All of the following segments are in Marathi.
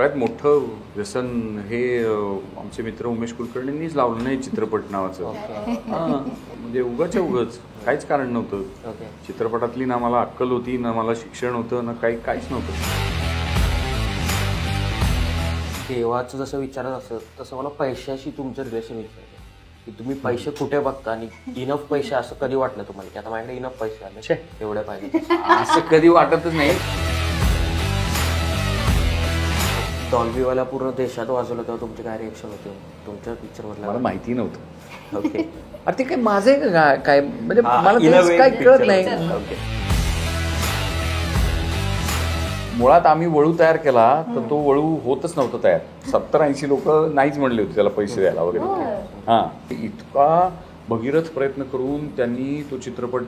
सगळ्यात मोठं व्यसन हे आमचे मित्र उमेश कुलकर्णींनीच लावलं नाही, चित्रपट नावाचं. हां, म्हणजे उगाच काहीच कारण नव्हतं. चित्रपटातली ना मला अक्कल होती, ना मला शिक्षण होतं, ना काहीच नव्हतं. देवाचं जसं विचारत असत तसं मला पैशाशी तुमचं रिलेशन विचारायचं की तुम्ही पैसे कुठे बघता आणि इनफ पैसे असं कधी वाटलं तुम्हाला की आता माझ्याकडे इनफ पैसे आले एवढे पाहिजे असं कधी वाटतच नाही. डॉल्बीवाला पूर्ण देशात वाजवलं तेव्हा तुमचे काय रिएक्शन होते तुमच्या पिक्चर मधलं? मला माहिती नव्हतं. ओके. अरे ते काय माझं आहे का काय, म्हणजे मला तेच काय कळत नाही. मुळात आम्ही वळू तयार केला तर तो वळू होतच नव्हता तयार. 70-80 लोक नाहीच म्हणले होते त्याला पैसे द्यायला वगैरे. हां, इतका भगीरथ प्रयत्न करून त्यांनी तो चित्रपट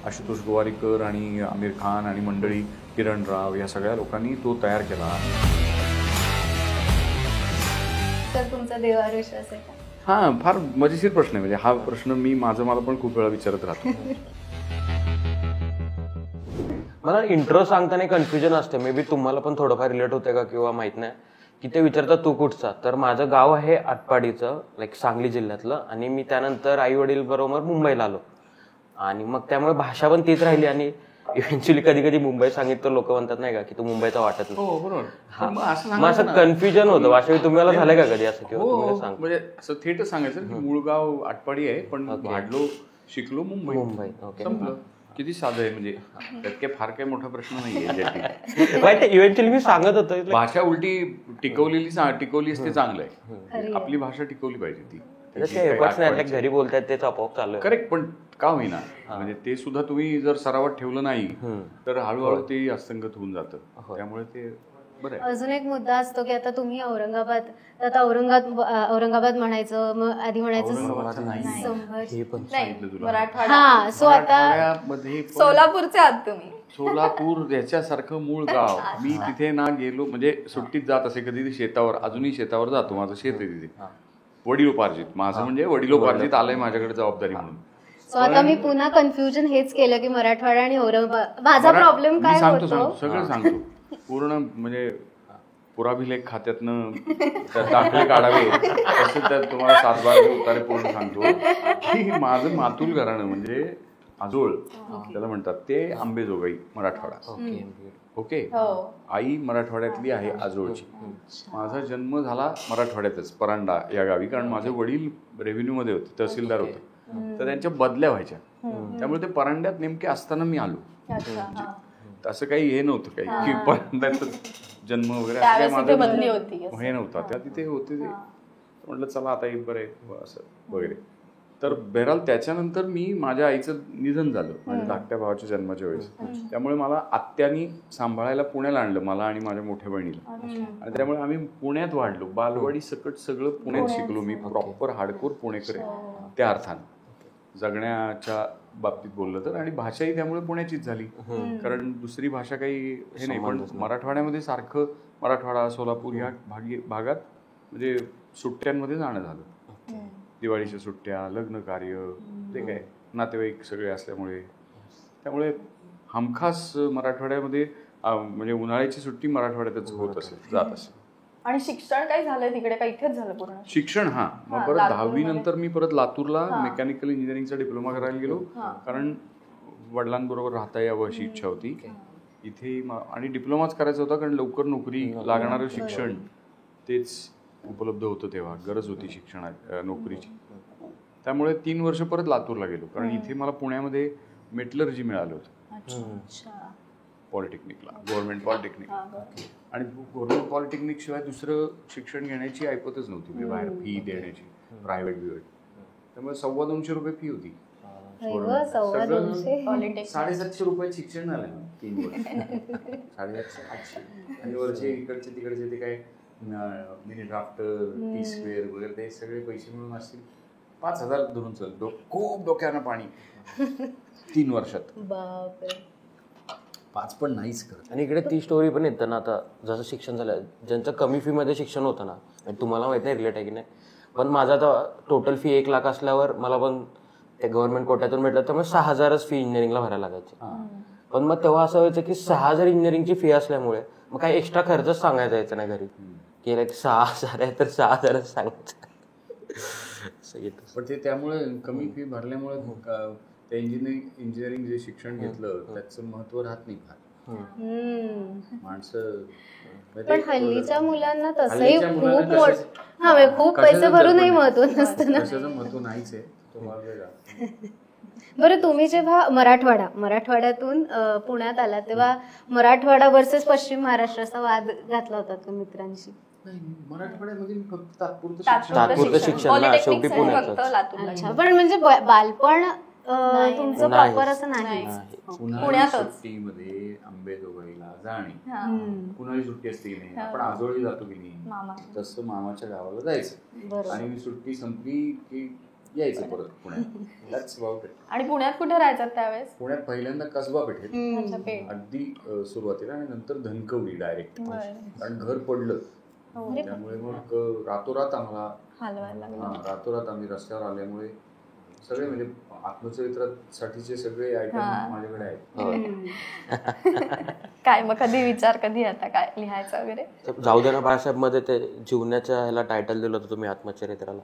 आशुतोष गोवारीकर आणि आमिर खान आणि मंडळी, किरण राव या सगळ्या लोकांनी तो तयार केला. तर तुमचा देवावर विश्वास आहे का? हां, फार मजेशीर प्रश्न आहे. म्हणजे हा प्रश्न मला पण खूप वेळा विचारत राहतो. मला इंट्रो सांगताना कन्फ्युजन असते, मे बी तुम्हाला पण थोडंफार रिलेट होते का किंवा माहित नाही, की ते विचारतात तू कुठचा, तर माझं गाव आहे आटपाडीचं, लाईक सांगली जिल्ह्यातलं, आणि मी त्यानंतर आई वडील बरोबर मुंबईला आलो आणि मग त्यामुळे भाषा पण तीच राहिली आणि इव्हेंच्युअली कधी कधी मुंबई सांगितलं लोक म्हणतात नाही का की तू मुंबईचा वाटत नाही. हो बरोबर. मग असं कन्फ्युजन होतं. वास्तविक तुम्हाला झालं का कधी असं किंवा म्हणजे असं थेटच सांगायचं की मूळ गाव आटपाडी आहे पण वाढलो शिकलो मुंबई. संपलं. किती साधं आहे. म्हणजे त्यात काही फार काही मोठा प्रश्न नाहीये. इव्हेंच्युअली मी सांगत होतो भाषा उलटी टिकवलीस ते चांगलं आहे. आपली भाषा टिकवली पाहिजे ती. घरी बोलतात तेच आपोआप चालू. करेक्ट. पण का होईना म्हणजे ते सुद्धा तुम्ही जर सरावात ठेवलं नाही तर हळूहळू ते असंगत होऊन जातं. त्यामुळे ते बरं आहे. अजून एक मुद्दा असतो की आता तुम्ही औरंगाबाद म्हणायचं, मग आधी म्हणायचं मराठवाडा. सो आता सोलापूरचे आहात तुम्ही. सोलापूर याच्यासारखं मूळ गाव. मी तिथे ना गेलो म्हणजे सुट्टीत जात असे कधी शेतावर, अजूनही शेतावर जातो. माझं शेत आहे तिथे. वडिलोपार्जित. माझं म्हणजे वडिलोपार्जित आलंय माझ्याकडे जबाबदारी म्हणून. सो आता मी पुन्हा कन्फ्युजन हेच केलं की मराठवाडा आणि औरंगाबाद. माझा प्रॉब्लेम काय होतो सगळं सांगतो. पूर्ण म्हणजे पुराभिलेख खात्यातनं दाखले काढावे तसं त्यात तुम्हाला 7 बार उतारे पूर्ण सांगतो की माझं मातुल घराणं म्हणजे आजोळ त्याला म्हणतात, ते आंबेजोगाई मराठवाडा. ओके. आई मराठवाड्यातली आहे आजोळची. माझा जन्म झाला मराठवाड्यातच, परांडा या गावी. कारण माझे वडील रेव्हेन्यू मध्ये होते, तहसीलदार होते. तर त्यांच्या बदल्या व्हायच्या. त्यामुळे ते परांड्यात नेमके असताना मी आलो. असं काही हे नव्हतं काही की परांड्यात जन्म वगैरे हे नव्हता. त्या तिथे होते ते. म्हटलं चला आता एक बरं आहे असं वगैरे. तर बहरहाल त्याच्यानंतर माझ्या आईचं निधन झालं माझ्या धाकट्या भावाच्या जन्माच्या वेळेस. त्यामुळे मला आत्यानी सांभाळायला पुण्याला आणलं, मला आणि माझ्या मोठ्या बहिणीला. आणि त्यामुळे आम्ही पुण्यात वाढलो. बालवाडी सकट सगळं पुण्यात शिकलो मी. प्रॉपर हार्डकोर पुणेकर आहे त्या अर्थानं, जगण्याच्या बाबतीत बोललं तर. आणि भाषाही त्यामुळे पुण्याचीच झाली, कारण दुसरी भाषा काही हे नाही. पण मराठवाड्यामध्ये सारखं मराठवाडा, सोलापूर ह्या भागात म्हणजे सुट्ट्यांमध्ये जाणं झालं. दिवाळीच्या सुट्ट्या, लग्न कार्य, ते काय नातेवाईक सगळे असल्यामुळे. त्यामुळे हमखास मराठवाड्यामध्ये म्हणजे उन्हाळ्याची सुट्टी मराठवाड्यातच होत असेल, जात असेल. आणि शिक्षण काय झालंय तिकडे का इथेच झालं पूर्ण शिक्षण? मग परत 10वी नंतर मी परत लातूरला मेकॅनिकल इंजिनिअरिंगचा डिप्लोमा करायला गेलो. कारण वडिलांबरोबर राहता यावं अशी इच्छा होती इथे. आणि डिप्लोमाच करायचा होता कारण लवकर नोकरी लागणारं शिक्षण तेच उपलब्ध होतं तेव्हा. गरज होती नोकरीची. त्यामुळे 3 वर्ष परत लातूरला गेलो. कारण इथे मला पुण्यामध्ये मेटलर्जी मिळालं होतं पॉलिटेक्निकला, गव्हर्नमेंट पॉलिटेक्निक. आणि गव्हर्नमेंट पॉलिटेक्निक शिवाय दुसरं शिक्षण घेण्याची ऐपतच नव्हती. म्हणजे बाहेर फी देण्याची प्रायव्हेट. त्यामुळे 250 रुपये फी होती. 750 रुपये शिक्षण झालं 3 वर्ष. 750-800. आणि वरचे इकडचे तिकडचे ते काय मिनी ड्राफ्टर, टी स्क्वेअर वगैरे ते सगळे पैसे मिळून असतील 5,000 धरून चालतो. खूप डोक्यानं पाणी 3 वर्षात. 5 पण नाहीच करत. आणि इकडे ती स्टोरी पण येतं ना, आता जसं शिक्षण झालं, ज्यांचं कमी फी मध्ये शिक्षण होतं ना, तुम्हाला माहित नाही रिलेट आहे की नाही, पण माझा आता टोटल फी 1 लाख असल्यावर मला पण ते गव्हर्नमेंट कोट्यातून भेटलं, त्यामुळे 6,000च फी इंजिनिअरिंगला भरायला लागायची. पण मग तेव्हा असं व्हायचं की 6,000 इंजिनिअरिंगची फी असल्यामुळे मग काही एक्स्ट्रा खर्चच सांगायचा यायचा नाही घरी की like 6,000 आहे तर 6,000 सांगायचं. पण ते त्यामुळे कमी फी भरल्यामुळे ते इंजिनिअरिंग जे शिक्षण घेतलं त्याचं महत्व राहत नाही फार. माणसं पण हल्लीच्या मुलांना तसंही हल्लीच्या मुलांना खूप खूप पैसे भरूनही महत्व नसतं ना. कशाचं महत्व नाहीच आहे तो भाग वेगळा. बरं, तुम्ही जेव्हा मराठवाड्यातून पुण्यात आला तेव्हा मराठवाडा वर्सेस पश्चिम महाराष्ट्र असा वाद घातला होता का मित्रांशी? नाही, मराठवाड्यामध्ये फक्त तात्पुरतं तात्पुरतं शिक्षण ना, शेवटी पुण्यातच. अच्छा, पण म्हणजे बालपण तुमचं प्रॉपर असं नाही. पुण्यातच सुट्टीमध्ये आंबेजोगाईला जाणे, कुणाची सुट्टी असते की नाही, आपण आजोळी जातो की नाही, तसं मामाच्या गावाला जायचं आणि सुट्टी संपली की यायचं परत पुण्यात. That's about it. आणि पुण्यात कुठे राहायचं त्यावेळेस? पुण्यात पहिल्यांदा कसबा पेठेत अगदी सुरुवातीला आणि नंतर धनकवली डायरेक्ट, कारण घर पडलं त्यामुळे मग रातोरात आम्ही रस्त्यावर आल्यामुळे सगळे म्हणजे आत्मचरित्रासाठीचे सगळे आयटम माझ्याकडे आहेत. काय मग कधी आता काय लिहायचं वगैरे? जाऊ दे ना बाळासाहेब मध्ये ते जीवनाच्या ह्याला टायटल दिलं होतं तुम्ही आत्मचरित्राला.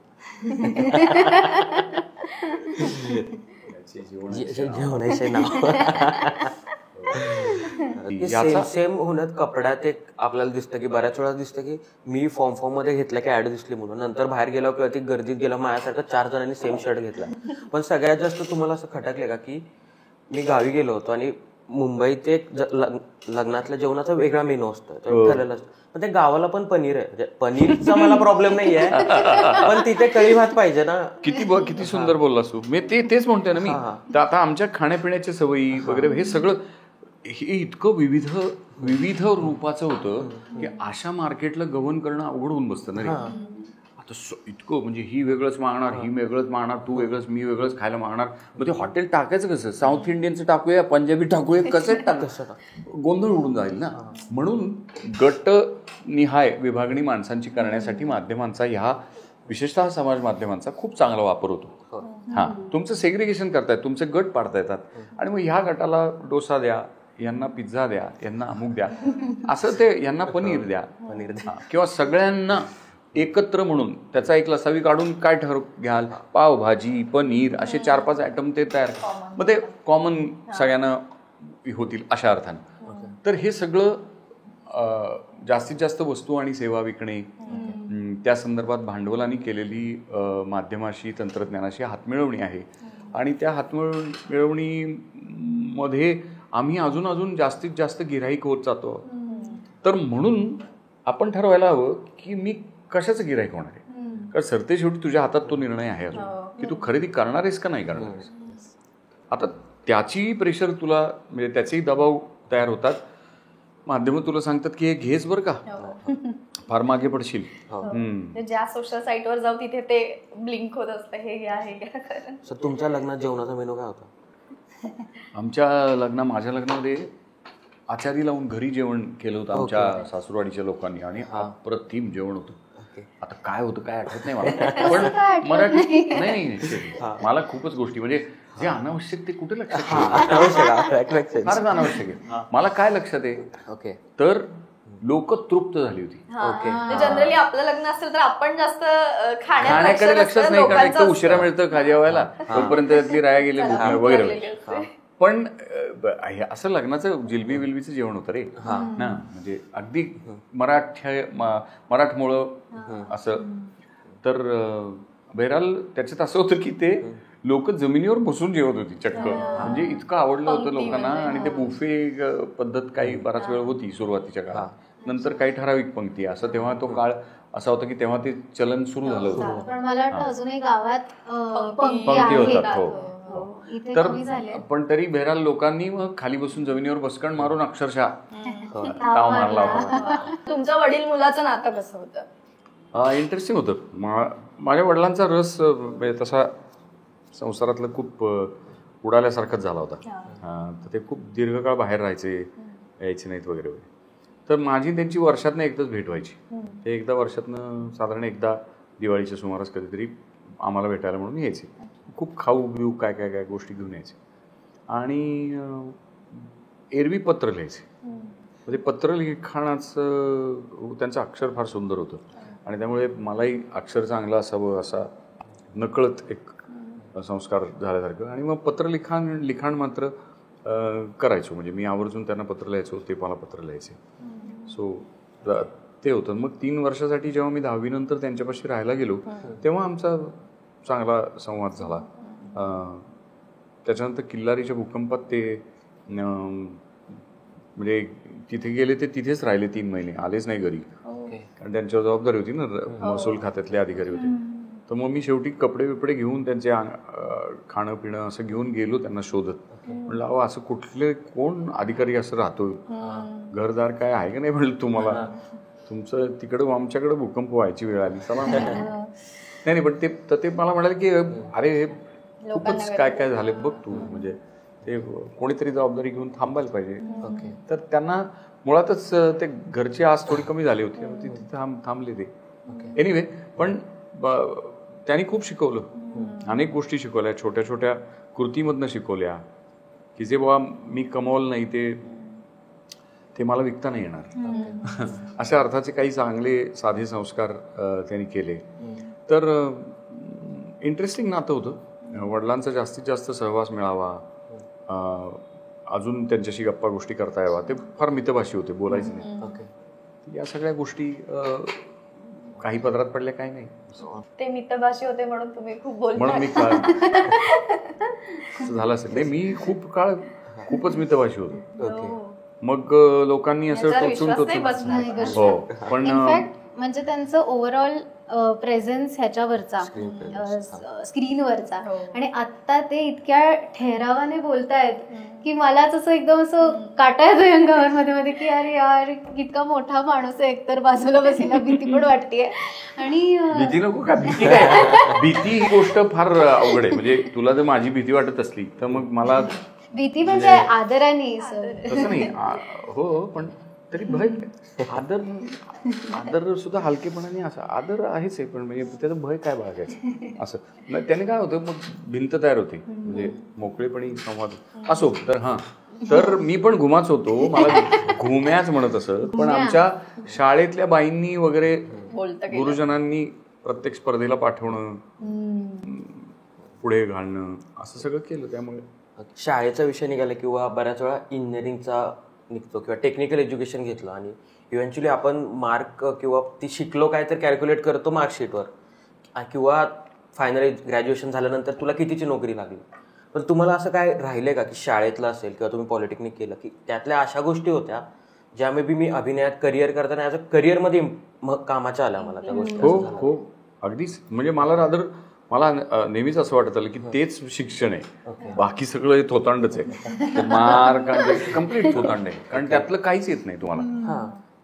जीवनाचे नाव सेम होण्यात कपड्यात एक आपल्याला दिसतं की बऱ्याच वेळा दिसतं की मी फॉर्म मध्ये घेतला की ऍड दिसली म्हणून, नंतर बाहेर गेलो किंवा ती गर्दीत गेला माझ्यासारखं 4 जणांनी सेम शर्ट घेतला. पण सगळ्यात जास्त तुम्हाला असं खटकले का की मी गावी गेलो होतो आणि मुंबईत एक लग्नातल्या जेवणाचा वेगळा मेनू असतो ठरलेलं असतं, पण ते गावाला पण पनीर आहे. म्हणजे पनीरचा मला प्रॉब्लेम नाही आहे, पण तिथे कळी भात पाहिजे ना. किती सुंदर बोललास तू. मी तेच म्हणतोय ना मी. आता आमच्या खाण्यापिण्याच्या सवयी वगैरे हे सगळं हे इतकं विविध रूपाचं होतं की अशा मार्केटला गव्हर्न करणं अवघड होऊन बसतं ना रे. आता इतकं म्हणजे ही वेगळंच मागणार, ही वेगळंच मागणार, तू वेगळंच मी वेगळंच खायला मागणार. मग ते हॉटेल टाकायचं कसं? साऊथ इंडियनचं टाकूया, पंजाबी टाकूया, कसं गोंधळ उडून जाईल ना. म्हणून गटनिहाय विभागणी माणसांची करण्यासाठी माध्यमांचा ह्या विशेषतः समाज माध्यमांचा खूप चांगला वापर होतो. हां, तुमचं सेग्रिगेशन करतायत, तुमचे गट पाडता येतात आणि मग ह्या गटाला डोसा द्या, यांना पिझ्झा द्या, यांना अमुक द्या, असं ते यांना पनीर द्या किंवा सगळ्यांना एकत्र म्हणून त्याचा एक लसावी काढून काय घ्याल, पावभाजी, पनीर असे 4-5 आयटम ते तयार, मग ते कॉमन सगळ्यांना होतील अशा अर्थाने. तर हे सगळं जास्तीत जास्त वस्तू आणि सेवा विकणे, त्या संदर्भात भांडवलाने केलेली माध्यमाशी तंत्रज्ञानाशी हातमिळवणी आहे. आणि त्या हातमिळवणीमध्ये आम्ही अजून जास्तीत जास्त गिऱ्हाईक होत जातो. तर म्हणून आपण ठरवायला हवं की मी कशाचं गिऱ्हाईक होणार आहे. कारण सरते शेवटी तुझ्या हातात तो निर्णय आहे अजून की तू खरेदी करणार आहेस का नाही करणार आहेस. आता त्याची प्रेशर तुला म्हणजे त्याचेही दबाव तयार होतात. माध्यमं तुला सांगतात की हे घेच बरं का, फार मागे पडशील. ज्या सोशल साईटवर जाऊ तिथे ते ब्लिंक होत असतं, हे घ्या हे घ्या. तुमच्या लग्नात जेवणाचा मेनू काय होता? माझ्या लग्नामध्ये आचारी लावून घरी जेवण केलं होतं आमच्या सासूरवाडीच्या लोकांनी आणि अप्रतिम जेवण होतं. आता काय होतं काय आठवत नाही मला, पण मराठी नाही मला खूपच गोष्टी म्हणजे जे अनावश्यक ते कुठे लक्षात फारच अनावश्यक आहे. मला काय लक्षात आहे तर लोक तृप्त झाली होती. जनरली आपलं लग्न असेल तर आपण जास्त खाण्याकडे लक्षच नाही, कारण एक तर उशिरा मिळतं जेवायला, तोपर्यंत त्यातली राया गेली वगैरे. पण असं लग्नाचं जिलबी विलबीचं जेवण होतं रे ना, म्हणजे अगदी मराठमोळं असं. तर बहराल त्याच्यात असं होतं की ते लोक जमिनीवर बसून जेवत होती चक्क, म्हणजे इतकं आवडलं होतं लोकांना. आणि ते बुफे पद्धत काही बराच वेळ होती सुरुवातीच्या काळात, नंतर काही ठराविक पंक्ती असं. तेव्हा तो काळ असा होता की तेव्हा ते चलन सुरू झालं होतं. पण मला वाटतं अजूनही गावात पंक्ती होतात. हो, तर पण तरी बहराल लोकांनी मग खाली बसून जमिनीवर बसकण मारून अक्षरशः ताव मारला होता. तुमच्या वडील मुलाचं नातं कसं होतं? इंटरेस्टिंग होतं. माझ्या वडिलांचा रस तसा संसारातलं खूप उडाल्यासारखाच झाला होता. तर ते खूप दीर्घकाळ बाहेर यायचे नाहीत वगैरे वगैरे. तर माझी त्यांची वर्षातनं एकदाच भेट व्हायची. ते एकदा वर्षातनं साधारण एकदा दिवाळीच्या सुमारास कधीतरी आम्हाला भेटायला म्हणून यायचे. खूप खाऊ बिऊ काय काय काय गोष्टी घेऊन यायचे आणि एरवी पत्र लिहायचे. म्हणजे पत्रलिखाणाचं त्यांचं अक्षर फार सुंदर होतं आणि त्यामुळे मलाही अक्षर चांगलं असावं असा नकळत एक संस्कार झाल्यासारखं. आणि मग लिखाण मात्र करायचो. म्हणजे मी आवर्जून त्यांना पत्र लिहायचो, ते मला पत्र लिहायचे. सो ते होतं. मग 3 वर्षासाठी जेव्हा मी 10वी नंतर त्यांच्यापाशी राहायला गेलो तेव्हा आमचा चांगला संवाद झाला. त्याच्यानंतर किल्लारीच्या भूकंपात ते म्हणजे तिथे गेले, ते तिथेच राहिले 3 महिने, आलेच नाही घरी. कारण त्यांच्यावर जबाबदारी होती ना, महसूल खात्यातले अधिकारी होते. तर मग मी शेवटी कपडे बिपडे घेऊन त्यांचे खाणं पिणं असं घेऊन गेलो त्यांना शोधत. म्हणलं अहो असं कोण अधिकारी असं राहतो, घरदार काय आहे का नाही म्हणलं तुम्हाला, तुमचं तिकडं आमच्याकडं भूकंप व्हायची वेळ आली चला. नाही पण ते मला म्हणाले की अरे हे खूपच काय झाले बघ तू, म्हणजे ते कोणीतरी जबाबदारी घेऊन थांबायला पाहिजे. तर त्यांना मुळातच ते घरची आस थोडी कमी झाली होती, तिथे थांबले ते. एनिवे, पण त्यांनी खूप शिकवलं, अनेक गोष्टी शिकवल्या, छोट्या छोट्या कृतीमधनं शिकवल्या की जे बाबा मी कमावलं नाही ते मला विकता नाही येणार. अशा अर्थाचे काही चांगले साधे संस्कार त्यांनी केले. तर इंटरेस्टिंग नातं होतं. वडिलांचा जास्तीत जास्त सहवास मिळावा, अजून त्यांच्याशी गप्पा गोष्टी करता यावा. ते फार मितभाषी होते, बोलायचे नाही. या सगळ्या गोष्टी काही पदरात पडल्या काही नाही. ते मितभाषी होते म्हणून तुम्ही खूप बोलता, म्हणून मी झालं असेल. नाही, मी खूप काळ खूपच मितभाषी होतो. मग लोकांनी असं टोचून हो, पण म्हणजे त्यांचं ओव्हरऑल प्रेझेन्स ह्याच्यावरचा, स्क्रीनवरचा, आणि आता ते इतक्या ठेरावाने बोलतायत की मलाच असं एकदम असं काटा येतो अंगावर मध्ये मध्ये की अरे यार इतका मोठा माणूस आहे, एकतर बाजूला बसायला भीती पण वाटतेय. आणि भीती नको का, भीती काय, भीती ही गोष्ट फार अवघड आहे. म्हणजे तुला जर माझी भीती वाटत असली तर मग मला भीती म्हणजे आदराने तसं नाही. हो, पण तरी भय, आदर सुद्धा हलकेपणाने, असा आदर आहेच आहे, पण म्हणजे त्याचं भय काय बाळगायचं असं. त्याने काय होतं, मग भिंत तयार होते, म्हणजे मोकळेपणी संवाद असो. तर मी पण घुमाच होतो, मला घुम्याच म्हणत असत. पण आमच्या शाळेतल्या बाईंनी वगैरे गुरुजनांनी प्रत्येक स्पर्धेला पाठवणं, पुढे घालणं, असं सगळं केलं. त्यामुळे शाळेचा विषय निघाला किंवा बऱ्याच वेळा इंजिनिअरिंगचा निघतो किंवा टेक्निकल एज्युकेशन घेतलं आणि इव्हेंच्युअली आपण मार्क किंवा ती शिकलो काय तर कॅल्क्युलेट करतो मार्कशीटवर, किंवा फायनल ग्रॅज्युएशन झाल्यानंतर तुला कितीची नोकरी लागली. पण तुम्हाला असं काय राहिलंय का की शाळेतलं असेल किंवा तुम्ही पॉलिटेक्निक केलं की त्यातल्या अशा गोष्टी होत्या ज्या मे बी मी अभिनयात करिअर करताना ॲज अ करिअरमध्ये कामाच्या आल्या मला त्या गोष्टी? हो, अगदीच. म्हणजे मला नेहमीच असं वाटत आलं की तेच शिक्षण आहे, बाकी सगळं थोतांडच आहे. मार्क कम्प्लीट थोतांड आहे, कारण त्यातलं काहीच येत नाही तुम्हाला.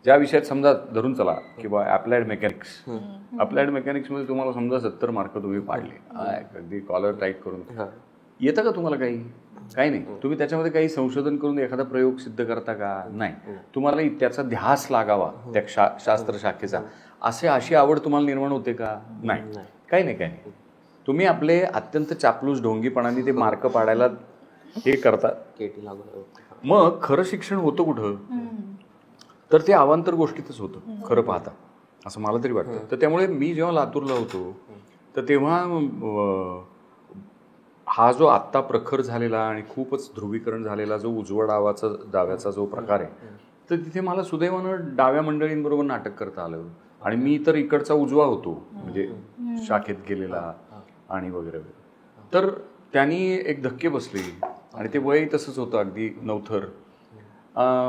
ज्या विषयात समजा धरून चला किंवा अप्लाइड मेकॅनिक्स मध्ये तुम्हाला समजा 70 मार्क तुम्ही पाडले, अगदी कॉलर टाईट करून, येतं का तुम्हाला काही नाही. तुम्ही त्याच्यामध्ये काही संशोधन करून एखादा प्रयोग सिद्ध करता का? नाही. तुम्हाला त्याचा ध्यास लागावा त्या शास्त्र शाखेचा, अशी आवड तुम्हाला निर्माण होते का? नाही. काही नाही. तुम्ही आपले अत्यंत चापलूस ढोंगीपणाने ते मार्क पाडायला हे करतात. मग खरं शिक्षण होतं कुठं? तर ते अवांतर गोष्टीतच होतं खरं पाहता, असं मला तरी वाटतं. तर त्यामुळे मी जेव्हा लातूरला होतो तर तेव्हा हा जो आत्ता प्रखर झालेला आणि खूपच ध्रुवीकरण झालेला जो उजवा डाव्याचा जो प्रकार आहे, तर तिथे मला सुदैवानं डाव्या मंडळींबरोबर नाटक करता आलं. आणि मी तर इकडचा उजवा होतो, म्हणजे शाखेत गेलेला आणि वगैरे. तर त्यांनी एक धक्के बसले आणि ते वय तसंच होतं, अगदी नवथर.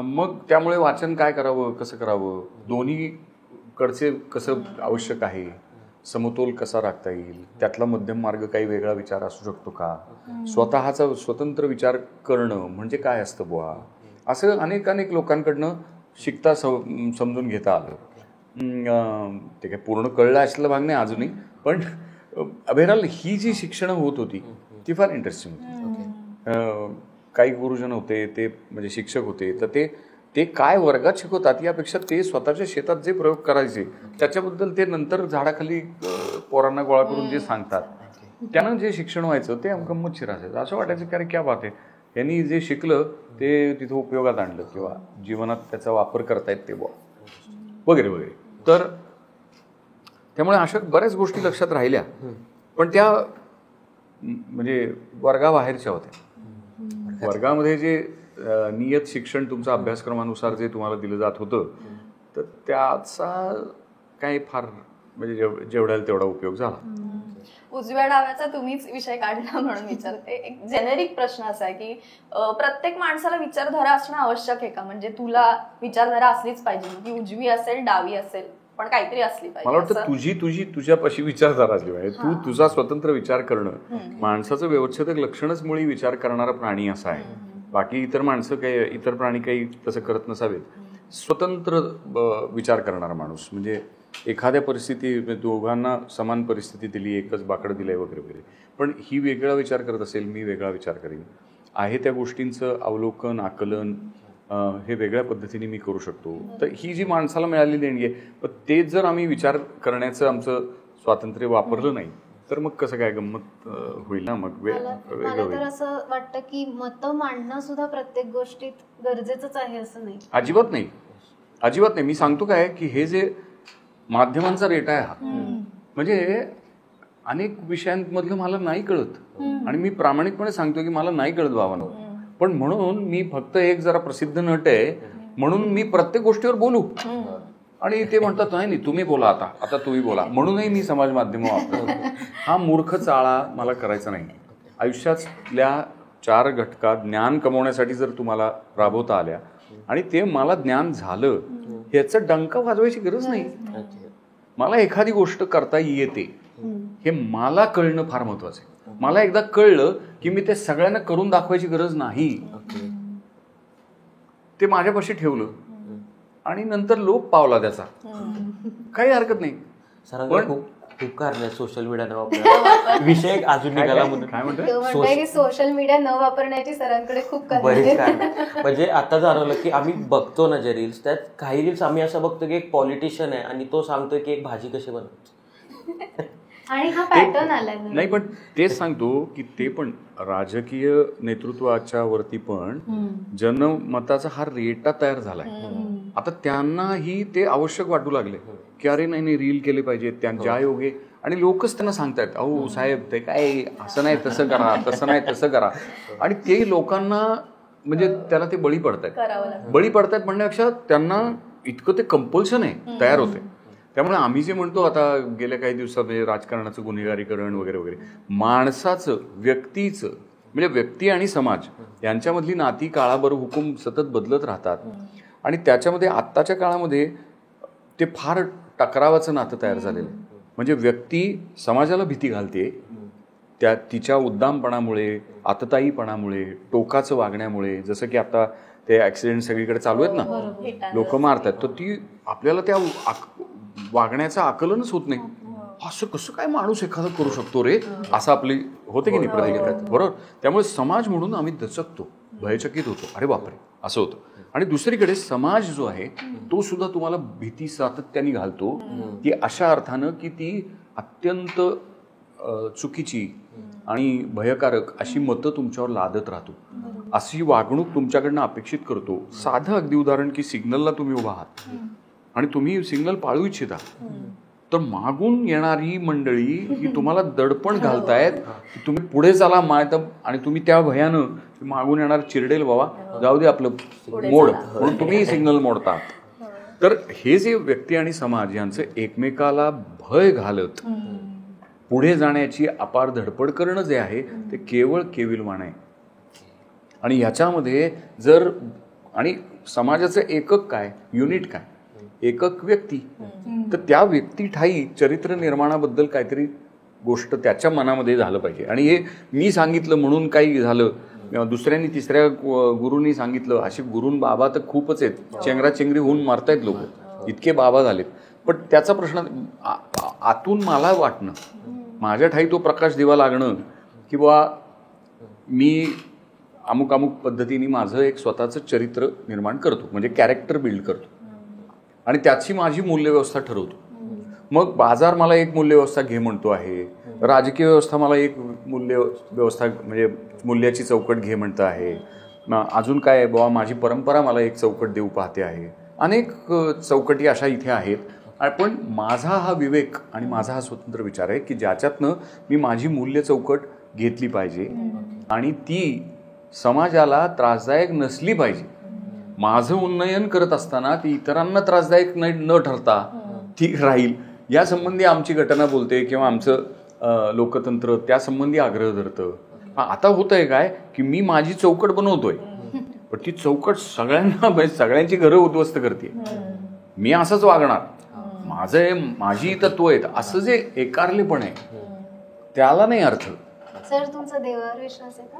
मग त्यामुळे वाचन काय करावं, कसं करावं, दोन्हीकडचे कसं आवश्यक आहे, समतोल कसा राखता येईल, त्यातला मध्यम मार्ग काही वेगळा विचार असू शकतो का, स्वतःचा स्वतंत्र विचार करणं म्हणजे काय असतं बुवा, असं अनेक लोकांकडनं शिकता समजून घेता आलं. ते काय पूर्ण कळलं असलं भाग नाही अजूनही, पण अभेराल ही जी शिक्षणं होत होती ती फार इंटरेस्टिंग होती. काही गुरुजन होते, ते म्हणजे शिक्षक होते, तर ते काय वर्गात शिकवतात यापेक्षा ते स्वतःच्या शेतात जे प्रयोग करायचे त्याच्याबद्दल ते नंतर झाडाखाली पोरांना गोळा करून जे सांगतात, त्यानं जे शिक्षण व्हायचं ते गंमतशीर असायचं. असं वाटायचं की अरे क्या बात आहे, यांनी जे शिकलं ते तिथं उपयोगात आणलं किंवा जीवनात त्याचा वापर करतायत ते वगैरे वगैरे. तर त्यामुळे अशा बऱ्याच गोष्टी लक्षात राहिल्या, पण त्या म्हणजे वर्गाबाहेरच्या होत्या. वर्गामध्ये जे नियत शिक्षण तुमचं अभ्यासक्रमानुसार जे तुम्हाला दिलं जात होतं, तर त्याचा काही फार म्हणजे जेवढ्याला तेवढा उपयोग झाला. उजव्या डाव्याचा तुम्हीच विषय काढला म्हणून विचारते. एक जेनेरिक प्रश्न असा आहे की प्रत्येक माणसाला विचारधारा असणं आवश्यक आहे का? म्हणजे तुला विचारधारा असलीच पाहिजे, ती उजवी असेल डावी असेल, पण काहीतरी असली पाहिजे. मला वाटतं तुझ्यापाशी विचारधारा असली पाहिजे. तू तुझा स्वतंत्र विचार करणं, माणसाचं व्यवस्थित लक्षणच मुळी विचार करणारा प्राणी असा आहे. बाकी इतर माणसं काही, इतर प्राणी काही तसं करत नसावेत. स्वतंत्र विचार करणारा माणूस, म्हणजे एखाद्या परिस्थिती, दोघांना समान परिस्थिती दिली, एकच बाकडं दिलंय वगैरे वगैरे, पण ही वेगळा विचार करत असेल, मी वेगळा विचार करेन, आहे त्या गोष्टींचं अवलोकन आकलन हे वेगळ्या पद्धतीने मी करू शकतो. तर ही जी माणसाला मिळालेली देणगी आहे, पण तेच जर आम्ही विचार करण्याचं आमचं स्वातंत्र्य वापरलं नाही तर मग कसं काय गंमत होईल ना. मग मला तर असं वाटतं की मतं मांडणं सुद्धा प्रत्येक गोष्टीत गरजेचंच आहे असं नाही. अजिबात नाही, अजिबात नाही. मी सांगतो काय की हे जे माध्यमांचा रेटा आहे हा, म्हणजे अनेक विषयांमधलं मला नाही कळत आणि मी प्रामाणिकपणे सांगतो की मला नाही कळत बाबांनो, पण म्हणून मी फक्त एक जरा प्रसिद्ध नट आहे म्हणून मी प्रत्येक गोष्टीवर बोलू. आणि ते म्हणतात नाही तुम्ही बोला, आता तुम्ही बोला, म्हणूनही मी समाज माध्यम वापरतो. हा मूर्ख चाळा मला करायचा नाही. आयुष्यातल्या 4 घटकात ज्ञान कमवण्यासाठी जर तुम्हाला राबवता आल्या आणि ते मला ज्ञान झालं, ह्याचं डंका वाजवायची गरज नाही. मला एखादी गोष्ट करता येते हे मला कळणं फार महत्वाचं आहे. मला एकदा कळलं की मी ते सगळ्यांना करून दाखवायची गरज नाही, ते माझ्यापाशी ठेवलं आणि नंतर लोप पावला त्याचा, काही हरकत नाही. पण खूप कारण सोशल मीडिया विषय अजून निघाला म्हणून काय म्हणतो की सोशल मीडिया न वापरण्याची सरांकडे खूप बरेच कारण. म्हणजे आता जाणवलं की आम्ही बघतो ना जे रील्स, त्यात काही रील्स आम्ही असं बघतो की एक पॉलिटिशियन आहे आणि तो सांगतोय की एक भाजी कशी बनवायची, आणि हा पॅटर्न आलाय. नाही पण तेच सांगतो की ते पण राजकीय नेतृत्वाच्या वरती पण जनमताचा हा रेटा तयार झालाय. आता त्यांनाही ते आवश्यक वाटू लागले की अरे नाही रील केले पाहिजे त्यांच्या योगे, आणि लोकच त्यांना सांगतायत अहो साहेब ते काय असं नाही तसं करा, तसं नाही तसं करा, आणि ते लोकांना म्हणजे त्याला ते बळी पडतायत म्हणण्यापेक्षा त्यांना इतकं ते कंपल्शन आहे तयार होते. त्यामुळे आम्ही जे म्हणतो आता गेल्या काही दिवसात राजकारणाचं गुन्हेगारीकरण वगैरे वगैरे, माणसाचं व्यक्तीचं म्हणजे व्यक्ती आणि समाज यांच्यामधली नाती काळाबरोबर हुकूम सतत बदलत राहतात आणि त्याच्यामध्ये आत्ताच्या काळामध्ये ते फार टकरावाचं नातं तयार झालेलं आहे. म्हणजे व्यक्ती समाजाला भीती घालते त्या तिच्या उद्दामपणामुळे, आतताईपणामुळे, टोकाचं वागण्यामुळे. जसं की आता ते ऍक्सिडेंट सगळीकडे चालू आहेत ना, लोक मारतात, तर ती आपल्याला त्या वागण्याचं आकलनच होत नाही. असं कसं काय माणूस एखादा करू शकतो रे, असं आपली होते की नाही प्रतिक्रिया, बरोबर. त्यामुळे समाज म्हणून आम्ही दचकतो, भयचकित होतो, अरे बापरे असं होतं. आणि दुसरीकडे समाज जो आहे तो सुद्धा तुम्हाला भीती सातत्याने घालतो, ती अशा अर्थानं की ती अत्यंत चुकीची आणि भयकारक अशी मतं तुमच्यावर लादत राहतो, अशी वागणूक तुमच्याकडनं अपेक्षित करतो. साधं अगदी उदाहरण की सिग्नलला तुम्ही उभा आहात आणि तुम्ही सिग्नल पाळू इच्छिता, तर मागून येणारी मंडळी ही तुम्हाला दडपण घालतायत की तुम्ही पुढे चाला आणि तुम्ही त्या भयानं मागून येणार चिरडेल बाबा जाऊ दे आपलं मोड, म्हणून तुम्ही सिग्नल मोडता. तर हे जे व्यक्ती आणि समाज यांचं एकमेकाला भय घालत पुढे जाण्याची अपार धडपड करणं जे आहे ते केवळ केविलवाण आहे. आणि ह्याच्यामध्ये जर आणि समाजाचं एकक काय, युनिट काय, एकक व्यक्ती, तर त्या व्यक्ती ठाई चरित्र निर्माणाबद्दल काहीतरी गोष्ट त्याच्या मनामध्ये झालं पाहिजे. आणि हे मी सांगितलं म्हणून काही झालं, दुसऱ्यांनी तिसऱ्या गुरूंनी सांगितलं, असे गुरून बाबा तर खूपच आहेत, चेंगराचेंगरी होऊन मारतायत लोक, इतके बाबा झालेत. पण त्याचा प्रश्न आतून मला वाटणं, माझ्या ठाई तो प्रकाश दिवा लागणं की बा मी अमुक अमुक पद्धतीने माझं एक स्वतःचं चरित्र निर्माण करतो, म्हणजे कॅरेक्टर बिल्ड करतो आणि त्याची माझी मूल्यव्यवस्था ठरवतो. मग बाजार मला एक मूल्य व्यवस्था घे म्हणतो आहे, राजकीय व्यवस्था मला एक मूल्य व्यवस्था म्हणजे मूल्याची चौकट घे म्हणतं आहे, अजून काय बाबा माझी परंपरा मला एक चौकट देऊ पाहते आहे, अनेक चौकटी अशा इथे आहेत. पण माझा हा विवेक आणि माझा हा स्वतंत्र विचार आहे की ज्याच्यातनं मी माझी मूल्य चौकट घेतली पाहिजे आणि ती समाजाला त्रासदायक नसली पाहिजे. माझं उन्नयन करत असताना ती इतरांना त्रासदायक न ठरता ती राहील या संबंधी आमची घटना बोलते किंवा आमचं लोकतंत्र त्या संबंधी आग्रह धरतं. आता होत आहे काय की मी माझी चौकट बनवतोय पण ती चौकट सगळ्यांची घरं उद्ध्वस्त करते. मी असंच वागणार, माझी तत्व आहेत असं जे एकारलेपण आहे त्याला नाही अर्थ. सर तुमचा देवावर विश्वास आहे का?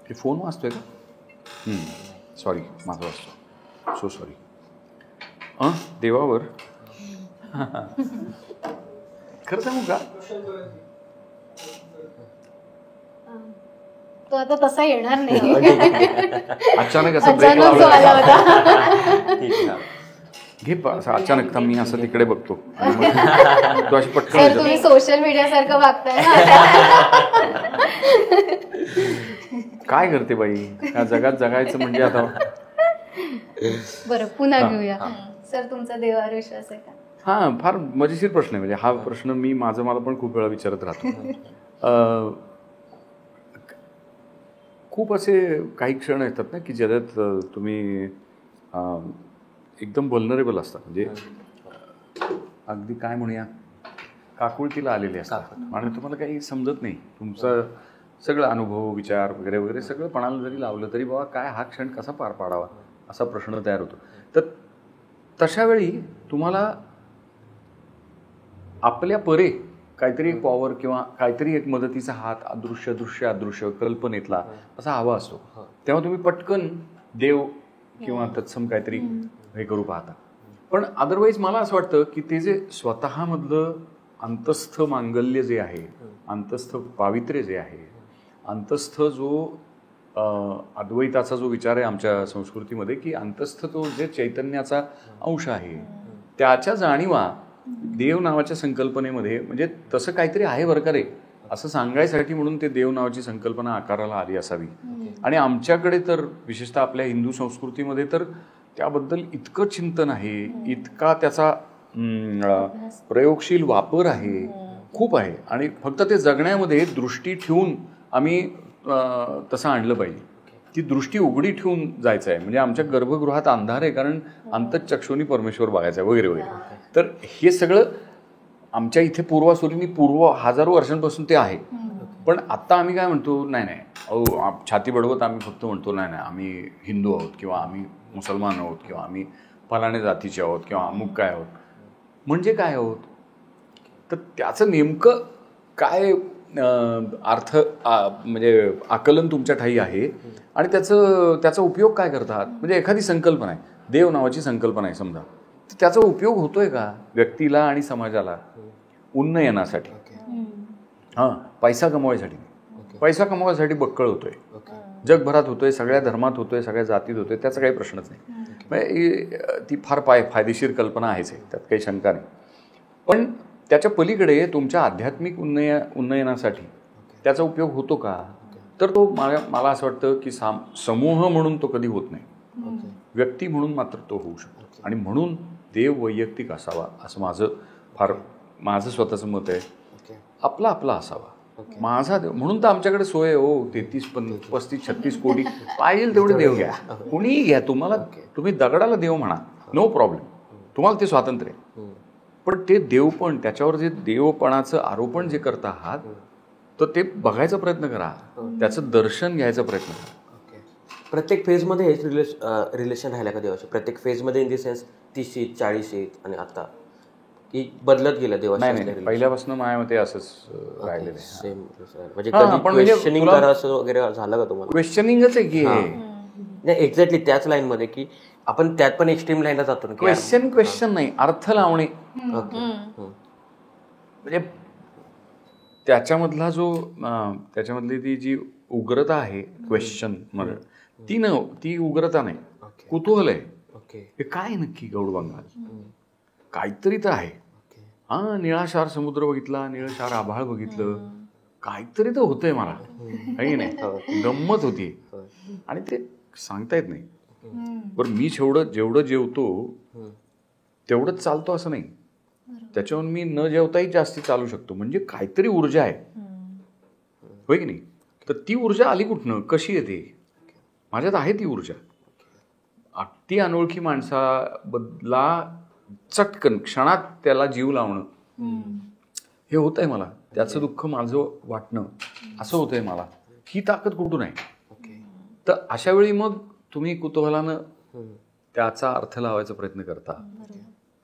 हे फोन वाजतोय का? सॉरी, माझा वाजतो, सो सॉरी. देवावर खरं सांगू का, तो आता तसा येणार नाही. अचानक असं ब्रेक अचानक जो आला होता. घे असं अचानक मी असं तिकडे बघतो तू अशी पटकन. सर तुम्ही सोशल मीडिया सारखं वागताय ना. काय करते बाई, या जगात जगायचं म्हणजे आता. बरं पुन्हा घेऊया. सर तुमचा देवावर विश्वास आहे का? हा, फार मजेशीर प्रश्न आहे. म्हणजे हा प्रश्न मी मला पण खूप वेळा विचारत राहतो. खूप असे काही क्षण येतात ना की ज्याच्यात तुम्ही एकदम व्हल्नरेबल असतात. म्हणजे अगदी काय म्हणूया काकुळतीला आलेले असतात आणि तुम्हाला काही समजत नाही. तुमचं सगळं अनुभव विचार वगैरे वगैरे सगळं पणाला जरी लावलं तरी बाबा काय हा क्षण कसा पार पाडावा असा प्रश्न तयार होतो. तर तशा वेळी तुम्हाला आपल्या परे काहीतरी एक पॉवर किंवा काहीतरी एक मदतीचा हात अदृश्य कल्पनेतला असा हवा असतो. तेव्हा तुम्ही पटकन देव किंवा तत्सम काहीतरी हे करू पाहता. पण अदरवाईज मला असं वाटतं की ते जे स्वतःमधलं अंतस्थ मांगल्य जे आहे, अंतस्थ पावित्र्य जे आहे, अंतस्थ जो अद्वैताचा जो विचार आहे आमच्या संस्कृतीमध्ये की अंतस्थ तो जे चैतन्याचा अंश आहे त्याच्या जाणीवा देव नावाच्या संकल्पनेमध्ये म्हणजे तसं काहीतरी आहे बरं का रे असं सांगायसाठी म्हणून ते देव नावाची संकल्पना आकाराला आली असावी. आणि आमच्याकडे तर विशेषतः आपल्या हिंदू संस्कृतीमध्ये तर त्याबद्दल इतकं चिंतन आहे, इतका त्याचा प्रयोगशील वापर आहे, खूप आहे. आणि फक्त ते जगण्यामध्ये दृष्टी ठेवून आम्ही तसं आणलं पाहिजे. ती दृष्टी उघडी ठेवून जायचं आहे. म्हणजे आमच्या गर्भगृहात अंधार आहे कारण अंतःचक्षुनी परमेश्वर बघायचा आहे वगैरे वगैरे. तर हे सगळं आमच्या इथे पूर्व हजारो वर्षांपासून ते आहे. पण आत्ता आम्ही काय म्हणतो, नाही छाती बडवत आम्ही फक्त म्हणतो नाही आम्ही हिंदू आहोत किंवा आम्ही मुसलमान आहोत किंवा आम्ही फलाणे जातीचे आहोत किंवा अमुक काय आहोत. म्हणजे काय आहोत तर त्याचं नेमकं काय अर्थ म्हणजे आकलन तुमच्या ठाई आहे आणि त्याचा उपयोग काय करतात. म्हणजे एखादी संकल्पना आहे, देव नावाची संकल्पना आहे समजा, तर त्याचा उपयोग होतोय का व्यक्तीला आणि समाजाला उन्नयनासाठी. पैसा कमवायसाठी बक्कळ होतोय, जगभरात होतोय, सगळ्या धर्मात होतोय, सगळ्या जातीत होतोय, त्याचा काही प्रश्नच नाही. म्हणजे ती फार फायदेशीर कल्पना आहेच आहे, त्यात काही शंका नाही. पण त्याच्या पलीकडे तुमच्या आध्यात्मिक उन्नयनासाठी त्याचा उपयोग होतो का, तर तो मला असं वाटतं की समूह म्हणून तो कधी होत नाही, व्यक्ती म्हणून मात्र तो होऊ शकतो. आणि म्हणून देव वैयक्तिक असावा असं माझं स्वतःचं मत आहे. आपला असावा माझा देव. म्हणून तर आमच्याकडे सोय हो 33, 35, 36 कोटी पाहिजे तेवढे देव घ्या, कुणीही घ्या. तुम्ही दगडाला देव म्हणा, नो प्रॉब्लेम, तुम्हाला ते स्वातंत्र्य आहे. पण ते देवपण, त्याच्यावर जे देवपणाचं आरोपण जे करता आहात तर ते बघायचा प्रयत्न करा, त्याचं दर्शन घ्यायचा प्रयत्न करा. प्रत्येक फेजमध्ये हेच रिलेशन राहिलं का देवाचे? प्रत्येक फेजमध्ये इन दी सेन्स 30 40 आणि आता की बदलत गेलं देवाचं? नाही, पहिल्यापासून माझ्या मते असंच राहिलेलं आहे. सेम म्हणजे क्वेश्चनिंग करा असं वगैरे झालं का तुम्हाला? क्वेश्चनिंगच आहे की नाही एक्झॅक्टली त्याच लाईन मध्ये की आपण त्यात पण एक्स्ट्रीम लाईनला जातो. क्वेश्चन नाही, अर्थ लावणे. म्हणजे त्याच्यामधली ती जी उग्रता आहे क्वेश्चन मध्ये, ती उग्रता नाही, कुतूहल आहे. हे काय नक्की गौड बंगाल, काहीतरी तर आहे. हा निळाशार समुद्र बघितला, निळाशार आभाळ बघितलं, काहीतरी तर होतंय मला, काही नाही, गंमत होती. आणि ते सांगता येत नाही. बरं मी जेवढं जेवतो तेवढंच चालतो असं नाही, त्याच्याहून मी न जेवताही जास्ती चालू शकतो. म्हणजे काहीतरी ऊर्जा आहे, होय की नाही? तर ती ऊर्जा आली कुठनं, कशी येते? माझ्यात आहे ती ऊर्जा. अगदी अनोळखी माणसाबद्दला चटकन क्षणात त्याला जीव लावणं हे होत आहे मला. त्याचं दुःख माझं वाटणं असं होतंय मला. ही ताकद कुठून आहे? तर अशा वेळी मग तुम्ही कुतूहलानं त्याचा अर्थ लावायचा प्रयत्न करता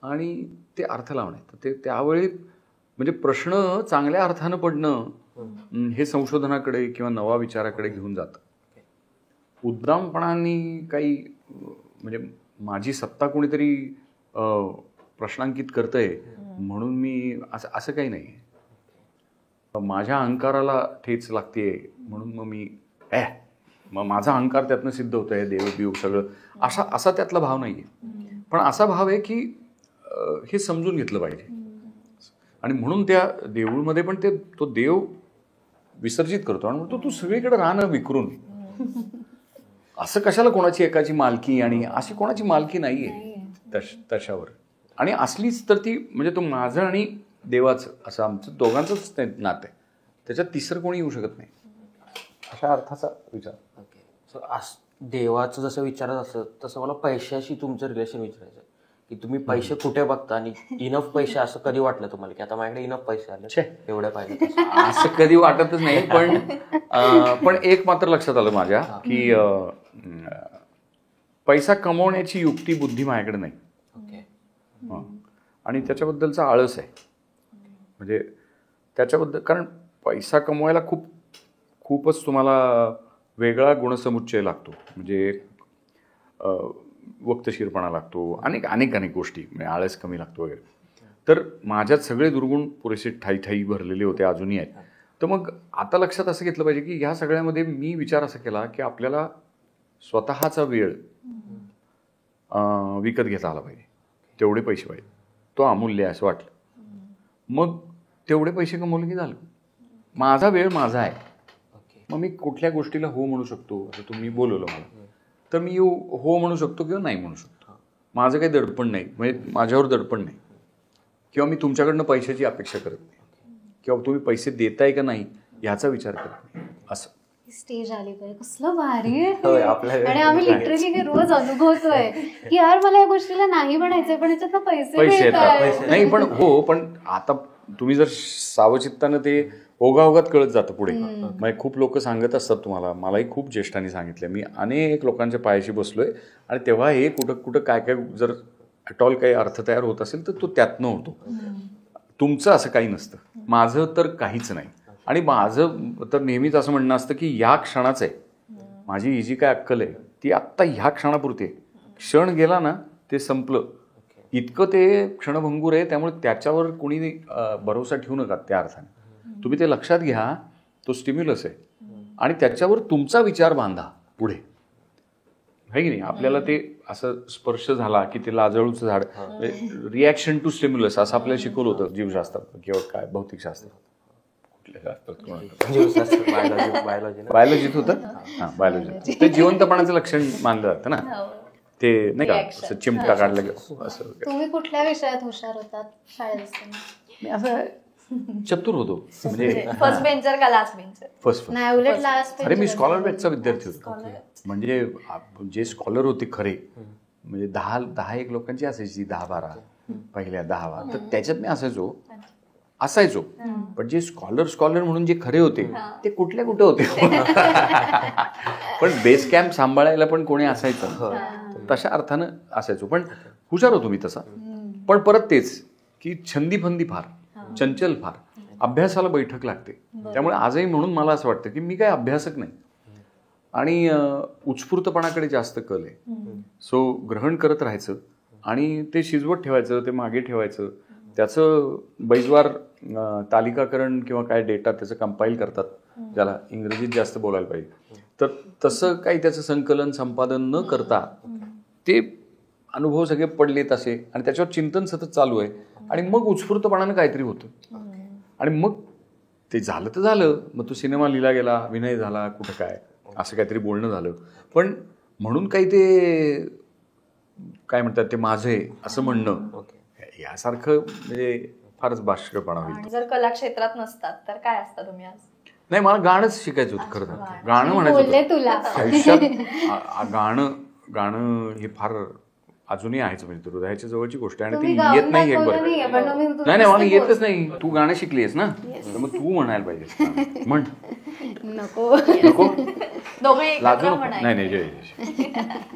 आणि ते अर्थ लावणे. तर ते त्यावेळी म्हणजे प्रश्न चांगल्या अर्थानं पडणं हे संशोधनाकडे किंवा नवा विचाराकडे घेऊन जातं. उद्दामपणाने काही म्हणजे माझी सत्ता कोणीतरी प्रश्नांकित करतंय म्हणून मी असं काही नाही. माझ्या अहंकाराला ठेच लागतेय म्हणून मग मी मग माझा अहंकार त्यातनं सिद्ध होत आहे, देव बिव सगळं असा त्यातला भाव नाही आहे. पण असा भाव आहे की हे समजून घेतलं पाहिजे. आणि म्हणून त्या देऊळमध्ये पण तो देव विसर्जित करतो आणि म्हणतो तू सगळीकडे राहणं विकरून. असं कशाला कोणाची एकाची मालकी, आणि अशी कोणाची मालकी नाहीये तशावर. आणि असलीच तर ती म्हणजे तो माझं आणि देवाचं असं आमचं दोघांचंच नातं आहे, त्याच्यात तिसरं कोणी येऊ शकत नाही, अशा अर्थाचा विचार. देवाचं जसं विचारत असतं तसं मला पैशाशी तुमचं रिलेशन विचारायचं की तुम्ही पैसे कुठे बघता आणि इनफ पैसे असं कधी वाटलं तुम्हाला की आता माझ्याकडे इनफ पैसे आले एवढ्या पाहिजे? असं कधी वाटतच नाही. पण एक मात्र लक्षात आलं माझ्या की पैसा कमवण्याची युक्ती बुद्धी माझ्याकडे नाही. आणि त्याच्याबद्दलचा आळस आहे. म्हणजे त्याच्याबद्दल, कारण पैसा कमवायला खूपच तुम्हाला वेगळा गुणसमुच्चय लागतो. म्हणजे वक्तशीरपणा लागतो, अनेक गोष्टी, म्हणजे आळस कमी लागतो वगैरे. तर माझ्यात सगळे दुर्गुण पुरेसे ठाई भरलेले होते, अजूनही आहेत. तर मग आता लक्षात असं घेतलं पाहिजे की ह्या सगळ्यामध्ये मी विचार असा केला की आपल्याला स्वतःचा वेळ विकत घेता आला पाहिजे. तेवढे पैसे पाहिजे, तो अमूल्य आहे असं वाटलं. मग तेवढे पैसे कमवले की झालं. माझा वेळ माझा आहे. मग मी कुठल्या गोष्टीला हो म्हणू शकतो. असं तुम्ही बोलवलं मला तर मी हो म्हणू शकतो किंवा नाही म्हणू शकतो. माझं काही दडपण नाही, म्हणजे माझ्यावर दडपण नाही, किंवा मी तुमच्याकडनं पैशाची अपेक्षा करत नाही, किंवा तुम्ही पैसे देताय का नाही ह्याचा विचार करत नाही. असं स्टेज आली पाहिजे, कसलं भारी आहे. आणि आम्ही लिटरली हे रोज अनुभवतोय की यार मला या गोष्टीला नाही म्हणायचंय पण याच्यात पैसे येतात. नाही पण हो, पण आता तुम्ही जर सावचित्तानं ते ओघाओघात कळत जातं पुढे. म्हणजे खूप लोक सांगत असतात तुम्हाला, मलाही खूप ज्येष्ठांनी सांगितलं. मी अनेक लोकांच्या पायाशी बसलोय आणि तेव्हा हे कुठं काय जर ॲटॉल काही अर्थ तयार होत असेल तर तो त्यातनं होतो. तुमचं असं काही नसतं, माझं तर काहीच नाही. आणि माझं तर नेहमीच असं म्हणणं असतं की ह्या क्षणाच आहे. माझी ही जी काय अक्कल आहे ती आत्ता ह्या क्षणापुरती आहे. क्षण गेला ना ते संपलं. इतकं ते क्षणभंगूर आहे, त्यामुळे त्याच्यावर कोणी भरोसा ठेवू नका. त्या अर्थाने तुम्ही ते लक्षात घ्या, तो स्टिम्युलस आहे आणि त्याच्यावर तुमचा विचार बांधा पुढे, आहे की नाही. आपल्याला ते असं स्पर्श झाला की ते लाजळूचं झाड, रिॲक्शन टू स्टिम्युलस असं आपल्याला शिकवलं होतं जीवशास्त्रात किंवा काय भौतिकशास्त्रात, बायोलॉजीत होतं. हां, बायोलॉजी ते जिवंतपणाचं लक्षण मानलं जातं ना. ते नाही का असं चिमटा काढलं असं. तुम्ही कुठल्या विषयात हुशार होतात शाळेत असताना? मी असं चतुर होतो. म्हणजे फर्स्ट बेंचर का लास्ट बेंचर? फर्स्ट. नाही, उलट लास्ट. अरे मी स्कॉलर बॅचचा विद्यार्थी होतो. म्हणजे जे स्कॉलर होते खरे, म्हणजे 10 लोकांची असायची, 10-12 पहिल्या 10. तर त्याच्यात मी असायचो. पण जे स्कॉलर म्हणून जे खरे होते ते कुठे होते. पण बेस कॅम्प सांभाळायला पण कोणी असायचं, तशा अर्थानं असायचो. पण हुशार होतो मी तसा. पण परत तेच की छंदी फार, चंचल फार, अभ्यासाला बैठक लागते. त्यामुळे आजही म्हणून मला असं वाटतं की मी काय अभ्यासक नाही आणि उत्स्फूर्तपणाकडे जास्त कल आहे. सो ग्रहण करत राहायचं आणि ते शिजवत ठेवायचं, ते मागे ठेवायचं. त्याचं बैजवार तालिकाकरण किंवा काय डेटा त्याचं कंपाईल करतात, ज्याला इंग्रजीत जास्त बोलायला पाहिजे. तर तसं काही त्याचं संकलन संपादन न करता ते अनुभव सगळे पडलेत असे, आणि त्याच्यावर चिंतन सतत चालू आहे. आणि मग उत्स्फूर्तपणानं काहीतरी होतं. आणि मग ते झालं तर झालं, मग तो सिनेमा लिहिला गेला, अभिनय झाला, कुठं काय असं काहीतरी बोलणं झालं. पण म्हणून काही ते काय म्हणतात ते माझे असं म्हणणं यासारखं म्हणजे फारच बाष्कळपणा होईल. आणि जर कला क्षेत्रात नसतात तर काय असता तुम्ही आज? नाही, मला गाणंच शिकायचं होतं खरं तर. गाणं म्हणायचं बोलले होतं तुला आयुष्यात. गाणं हे फार अजूनही आहेच, म्हणजे हृदयाच्या जवळची गोष्ट आहे. आणि तुम्ही ती गाऊन येत नाही एक दाखवलं बरं. नाहीये, पण मग मी नाही मला नुसतं येतच नाही. तू गाणं शिकलीस ना, तर मग तू म्हणायला पाहिजे. म्हण. नको नको दोघे लाजू एकत्र नको. म्हणायचे. नाही जय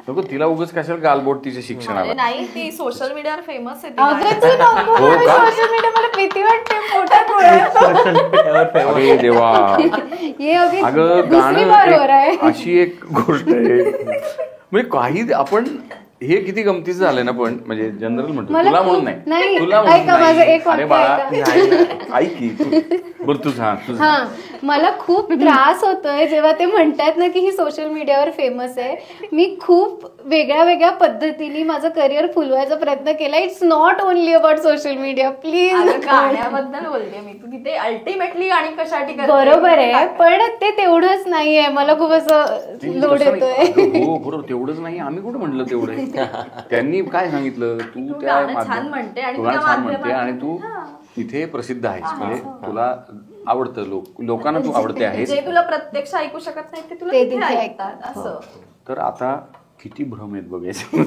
नको. तिला उगाच कशाला गालबोट तिच्या शिक्षणाला. नाही, ती सोशल मीडियावर फेमस आहे ती अगं गाणी. तू नको हो का? सोशल मीडिया, मला भीती वाटते पोटात डोळ्यात. अरे देवा. ये अभी अगं दुसरी बार हो रहा है. गाणं अशी एक गोष्ट आहे म्हणजे काही आपण हे किती गमतीचं झालंय ना. पण म्हणजे जनरल म्हणतो मला तुला म्हणून खूप- नाही, नाही, तुला म्हणून ऐका माझं नाही. एक वाक्य अरे बाळा ऐका. नाही, ऐक की बरं तू सांग. हा, मला खूप त्रास होतोय जेव्हा ते म्हणतात ना की ही सोशल मीडियावर फेमस आहे. मी खूप वेगळ्या वेगळ्या पद्धतीने माझं करिअर फुलवायचा प्रयत्न केला. It's not only about social media, please. अगं, गाण्याबद्दल बोलते मी. तू तिथे अल्टिमेटली गाणी कशासाठी करते? बरोबर आहे, पण ते तेवढंच नाहीये. मला खूप असं लोड तसं नाही. येतोय. अगं, हो बरोबर, तेवढंच नाही. आम्ही कुठं म्हणलं तेवढं. त्यांनी काय सांगितलं, तू तू त्या गाणं छान म्हणते आणि तू गाणं तुझ्या छान म्हणते आणि तू माध्यमातून- तिथे प्रसिद्ध आहेस. म्हणजे तुला आवडतं, लोकांना तू आवडते आहेस. जे तुला प्रत्यक्ष ऐकू शकत नाही ते तुला ते तिथे तिथे ऐकतात असं. तर आता किती भ्रम आहेत बघायचे.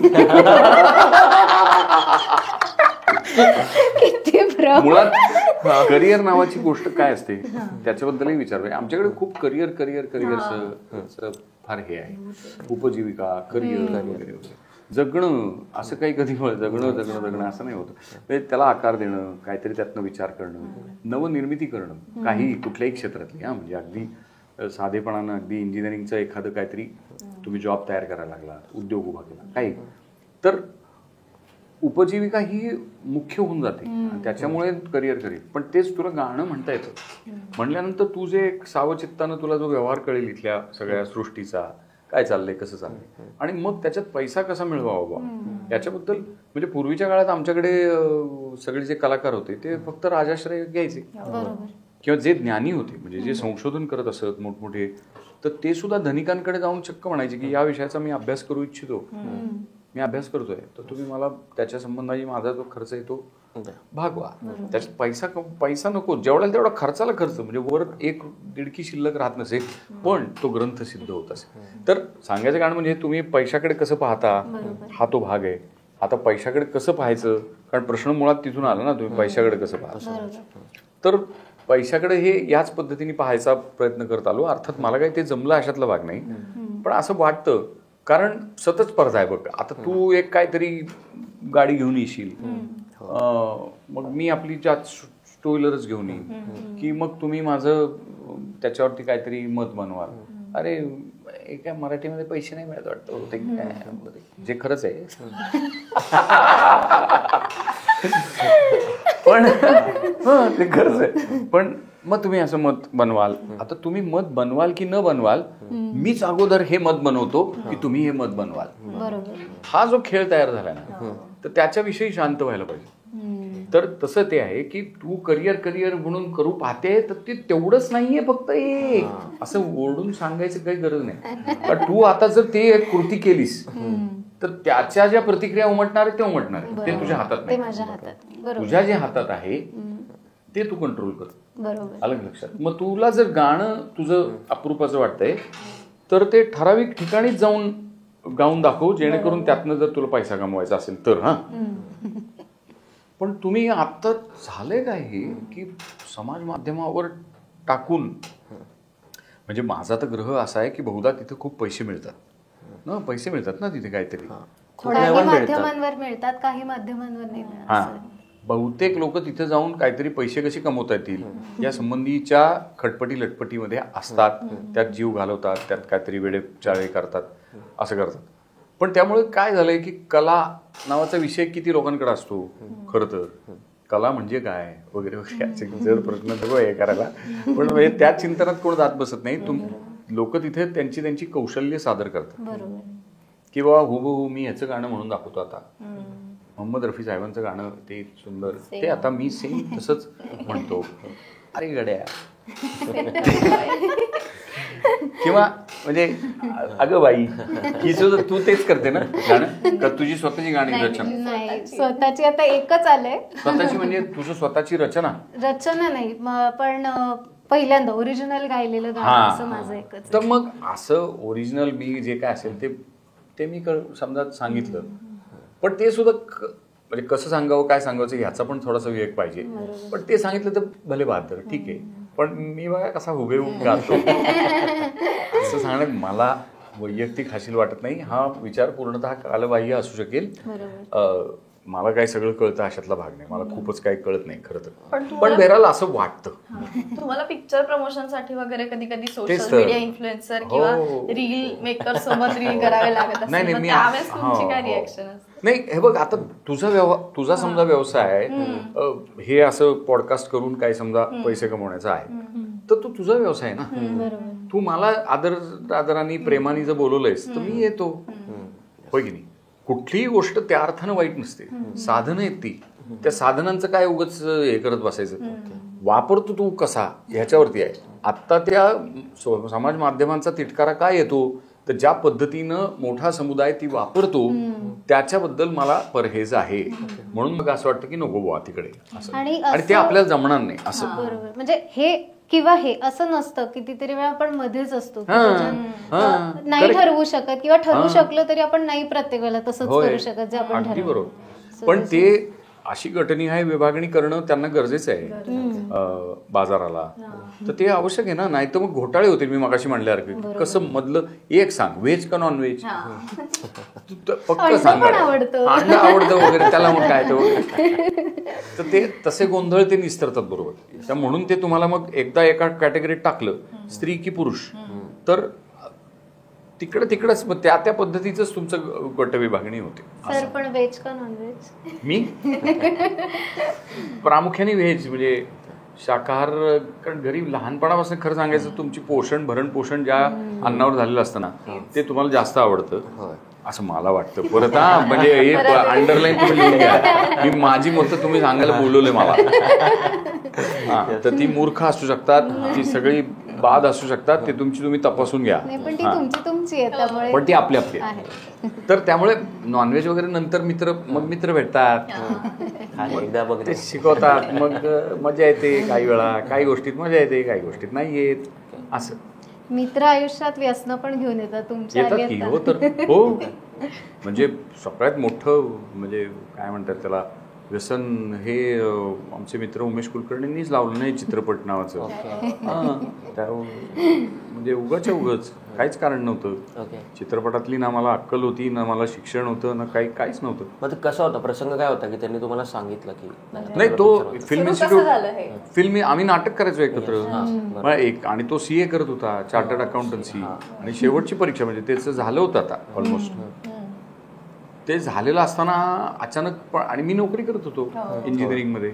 किती भ्रम. मुळात करिअर नावाची गोष्ट काय असते त्याच्याबद्दलही विचार. आमच्याकडे खूप करिअरचं फार हे आहे. उपजीविका, करिअर वगैरे वगैरे. जगणं असं काही कधी जगणं असं नाही होतं. म्हणजे त्याला आकार देणं, काहीतरी त्यातनं विचार करणं, नवनिर्मिती करणं, काही कुठल्याही क्षेत्रातली. म्हणजे अगदी साधेपणानं अगदी इंजिनिअरिंगचं एखादं काहीतरी तुम्ही जॉब तयार करायला लागला, उद्योग उभा केला, काही तर उपजीविका ही मुख्य होऊन जाते. त्याच्यामुळे करिअर पण तेच तुला गाणं म्हणता येतं. म्हणल्यानंतर तू जे एक सावचित्तानं तुला जो व्यवहार कळेल इथल्या सगळ्या सृष्टीचा, काय चाललंय, कसं चाललंय, आणि मग त्याच्यात पैसा कसा मिळवावा बाबा याच्याबद्दल. म्हणजे पूर्वीच्या काळात आमच्याकडे सगळे जे कलाकार होते ते फक्त राजाश्रय घ्यायचे, किंवा जे ज्ञानी होते म्हणजे जे संशोधन करत असत मोठमोठे, तर ते सुद्धा धनिकांकडे जाऊन चक्क म्हणायचे की या विषयाचा मी अभ्यास करू इच्छितो, मी अभ्यास करतोय, तर तुम्ही मला त्याच्या संबंधाने माझा जो खर्च आहे तो भागवा. त्याच्यात पैसा नको, जेवढा तेवढा खर्चाला खर्च, म्हणजे वर एक दिडकी शिल्लक राहत नसेल पण तो ग्रंथ सिद्ध होत असेल. तर सांगायचं कारण म्हणजे तुम्ही पैशाकडे कसं पाहता हा तो भाग आहे. आता पैशाकडे कसं पाहायचं, कारण प्रश्न मुळात तिथून आला ना, तुम्ही पैशाकडे कसं पाहता. तर पैशाकडे हे याच पद्धतीने पाहायचा प्रयत्न करत आलो. अर्थात मला काही ते जमलं अशातला भाग नाही, पण असं वाटतं कारण सतत स्पर्धा आहे बघ. आता तू एक काहीतरी गाडी घेऊन येशील, मग मी आपली टू व्हीलरच घेऊन येईन, की मग तुम्ही माझं त्याच्यावरती काहीतरी मत बनवाल. अरे एका मराठीमध्ये पैसे नाही मिळत वाटतं, जे खरंच आहे. पण ते खरंच आहे. पण मग तुम्ही असं मत बनवाल. आता तुम्ही मत बनवाल की न बनवाल, मीच अगोदर हे मत बनवतो की तुम्ही हे मत बनवाल. हा जो खेळ तयार झाला ना, तर त्याच्याविषयी शांत व्हायला पाहिजे. तर तसं ते आहे की तू करिअर म्हणून करू पाहते, तर ते तेवढंच नाहीये फक्त एक असं ओरडून सांगायचं काही गरज नाही. पण तू आता जर ते एक कृती केलीस तर त्याच्या ज्या प्रतिक्रिया उमटणार आहे ते उमटणार आहे, ते तुझ्या हातात नाही. तुझ्या जे हातात आहे ते तू कंट्रोल कर. अलग लक्षात. मग तुला जर गाणं तुझं अप्रूपाचं वाटतंय तर ते ठराविक ठिकाणीच जाऊन गाऊन दाखव, जेणेकरून त्यातनं जर तुला पैसा कमवायचा असेल तर. पण तुम्ही आता झालंय काय हे की समाज माध्यमावर टाकून, म्हणजे माझा तर ग्रह असा आहे की बहुधा तिथे खूप पैसे मिळतात ना तिथे काहीतरी. काही माध्यमांवर मिळतात, काही माध्यमांवर नाही मिळत. हा, बहुतेक लोक तिथे जाऊन काहीतरी पैसे कसे कमवता येतील या संबंधीच्या खटपटी लटपटीमध्ये असतात, त्यात जीव घालवतात, त्यात काहीतरी वेडेचाळे करतात, असं करतात. पण त्यामुळे काय झालंय की कला नावाचा विषय किती लोकांकडे असतो. खरं तर कला म्हणजे काय वगैरे वगैरे जर प्रश्न नको हे करायला, पण त्या चिंतनात कोण जात बसत नाही. लोक तिथे त्यांची कौशल्य सादर करतात की बाबा हुबहू मी ह्याचं गाणं म्हणून दाखवतो आता, मोहम्मद रफी साहेबांचं गाणं ते सुंदर, ते आता मी सेम तसंच म्हणतो, अरे गड्या. किंवा म्हणजे अगं बाई, ही सुद्धा तू तेच करते ना गाणं, का तुझी स्वतःची गाणी रचना? नाही, स्वतःची आता एकच आलंय. स्वतःची म्हणजे तुझं स्वतःची रचना नाही, पण पहिल्यांदा ओरिजिनल गायलेलं गाणं असं माझं एकच. तर मग असं ओरिजिनल मी जे काय असेल ते मी समजा सांगितलं, पण ते सुद्धा म्हणजे कसं सांगावं काय सांगायचं ह्याचा पण थोडासा विवेक पाहिजे. पण ते सांगितलं तर भले बहादर ठीक आहे, पण मी बघा कसा हुबेहूब गातो असं सांगण्यात मला वैयक्तिक हाशील वाटत नाही. हा विचार पूर्णतः कालबाह्य असू शकेल. मला काय सगळं कळतं अशातला भाग नाही, मला खूपच काही कळत नाही खरं तर, पण बेराला असं वाटतं. तुम्हाला पिक्चर प्रमोशन साठी वगैरे कधी कधी तेच सोशल तर. मीडिया इन्फ्लुएन्सर किंवा रील मेकर सोबत रील करावे लागत नाही, असेल, मी त्यावेळेस हा, तुमची काय हो. रिएक्शन असते? नाही हे बघ, आता तुझा समजा व्यवसाय आहे, हे असं पॉडकास्ट करून काही समजा पैसे कमवण्याचा आहे, तर तो तुझा व्यवसाय आहे ना. तू मला आदराने प्रेमाने जर बोलवलंयस तर मी येतो, होय की नाही. कुठलीही गोष्ट त्या अर्थानं वाईट नसते, साधनं आहेत ती, त्या साधनांचं काय उगाच हे करत बसायचं. वापरतो तू कसा ह्याच्यावरती आहे. आत्ता त्या समाज माध्यमांचा तिटकारा काय येतो, तर ज्या पद्धतीनं मोठा समुदाय ती वापरतो त्याच्याबद्दल मला परहेज आहे, म्हणून मग असं वाटतं की नको बुवा तिकडे असं, आणि ते आपल्याला जमणार नाही असं. बरोबर, म्हणजे हे किंवा हे असं नसतं, कितीतरी वेळा आपण मध्येच असतो की त्याच्यात नाही ठरवू शकत, किंवा ठरवू शकलं तरी आपण नाही प्रत्येक वेळेला तसंच करू शकत जे आपण अगदी ठरवलं. बरोबर. पण ते अशी गटनिहाय विभागणी करणं त्यांना गरजेचं आहे बाजाराला, तर ते आवश्यक आहे ना. नाही तर मग घोटाळे होतील. मी मगाशी म्हणल्यासारखं कसं मधलं एक सांग, व्हेज का नॉन व्हेज, फक्त सांग अंडा आवडतं वगैरे, त्याला मग काय तर ते तसे गोंधळ ते निस्तरतात बरोबर. तर म्हणून ते तुम्हाला मग एकदा एका कॅटेगरीत टाकलं, स्त्री की पुरुष, तर तिकडंच मग त्या पद्धतीच तुमचं गट विभागणी होते. सर पण व्हेज का नॉन व्हेज? मी प्रामुख्याने व्हेज, म्हणजे शाकाहार, कारण घरी लहानपणापासून खरं सांगायचं तुमची भरण पोषण ज्या अन्नावर झालेलं असतं ना, ते तुम्हाला जास्त आवडतं असं मला वाटतं. परत म्हणजे हे अंडरलाईन तुम्ही लिहून घ्या, मी माझी मतं तुम्ही सांगायला बोलवलंय मला. तर ती मूर्ख असू शकतात, ती सगळी बाद असू शकतात, ते तुम्ही तपासून घ्या. पण ती तुमची आहे, त्यामुळे पण ती आपली आहे. तर त्यामुळे नॉनव्हेज वगैरे नंतर मित्र भेटतात, ते शिकवतात, मग मजा येते. काही वेळा काही गोष्टीत मजा येते, काही गोष्टीत नाही येत. असं मित्र आयुष्यात व्यसन पण घेऊन येतात तुमच्या. येतात की हो, तर हो, म्हणजे सगळ्यात मोठं म्हणजे काय म्हणतात त्याला व्यसन, हे आमचे मित्र उमेश कुलकर्णींनीच लावलं नाही चित्रपट नावाचं. म्हणजे उगाच काहीच कारण नव्हतं. चित्रपटातली ना मला अक्कल होती, ना मला शिक्षण होतं, ना काहीच नव्हतं. मग कसा होता प्रसंग, काय होता की त्यांनी तुम्हाला सांगितलं की नाही, तो फिल्म इन्स्टिट्यूट, आम्ही नाटक करायचो एकत्र, आणि तो CA करत होता, चार्टर्ड अकाउंटन्सी, आणि शेवटची परीक्षा म्हणजे त्याचं झालं होतं आता ऑलमोस्ट. ते झालेलं असताना अचानक, आणि मी नोकरी करत होतो इंजिनिअरिंग मध्ये,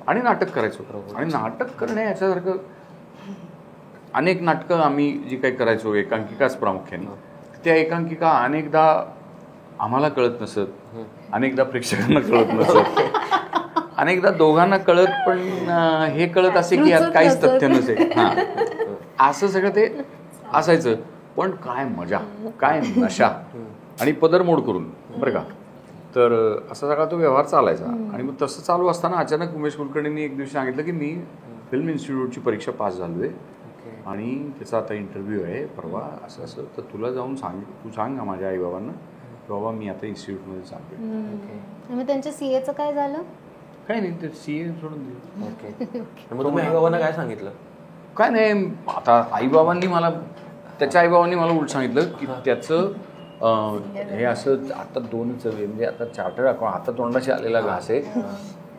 आणि नाटक करायचो. आणि नाटक करणे याच्यासारखं अनेक नाटकं आम्ही जी काही करायचो, एकांकिकाच प्रामुख्याने, त्या एकांकिका अनेकदा आम्हाला कळत नसत, अनेकदा प्रेक्षकांना कळत नसत, अनेकदा दोघांना कळत, पण हे कळत असे की यात काहीच तथ्य नसेल. असं सगळं ते असायचं. पण काय मजा, काय नशा, आणि पदरमोड करून बरं का. तर असा सगळा तो व्यवहार चालायचा. आणि मग तसं चालू असताना अचानक उमेश कुलकर्णींनी एक दिवशी सांगितलं की मी फिल्म इन्स्टिट्यूटची परीक्षा पास झालोय, आणि त्याचा आता इंटरव्ह्यू आहे परवा, असं तर तुला जाऊन तू सांग माझ्या आईबाबांना, बाबा मी आता इन्स्टिट्यूटमध्ये चाललोय. मग त्यांच्या CAचं काय झालं? काय नाही, ते CA सोडून दिलं. मग तुम्ही आईबाबांना काय सांगितलं? काय नाही, आता त्याच्या आईबाबांनी मला उलट सांगितलं की त्याचं हे असं आता 2च म्हणजे आता चार्टर्ड अकाउंट हातात तोंडाशी आलेला घास आहे,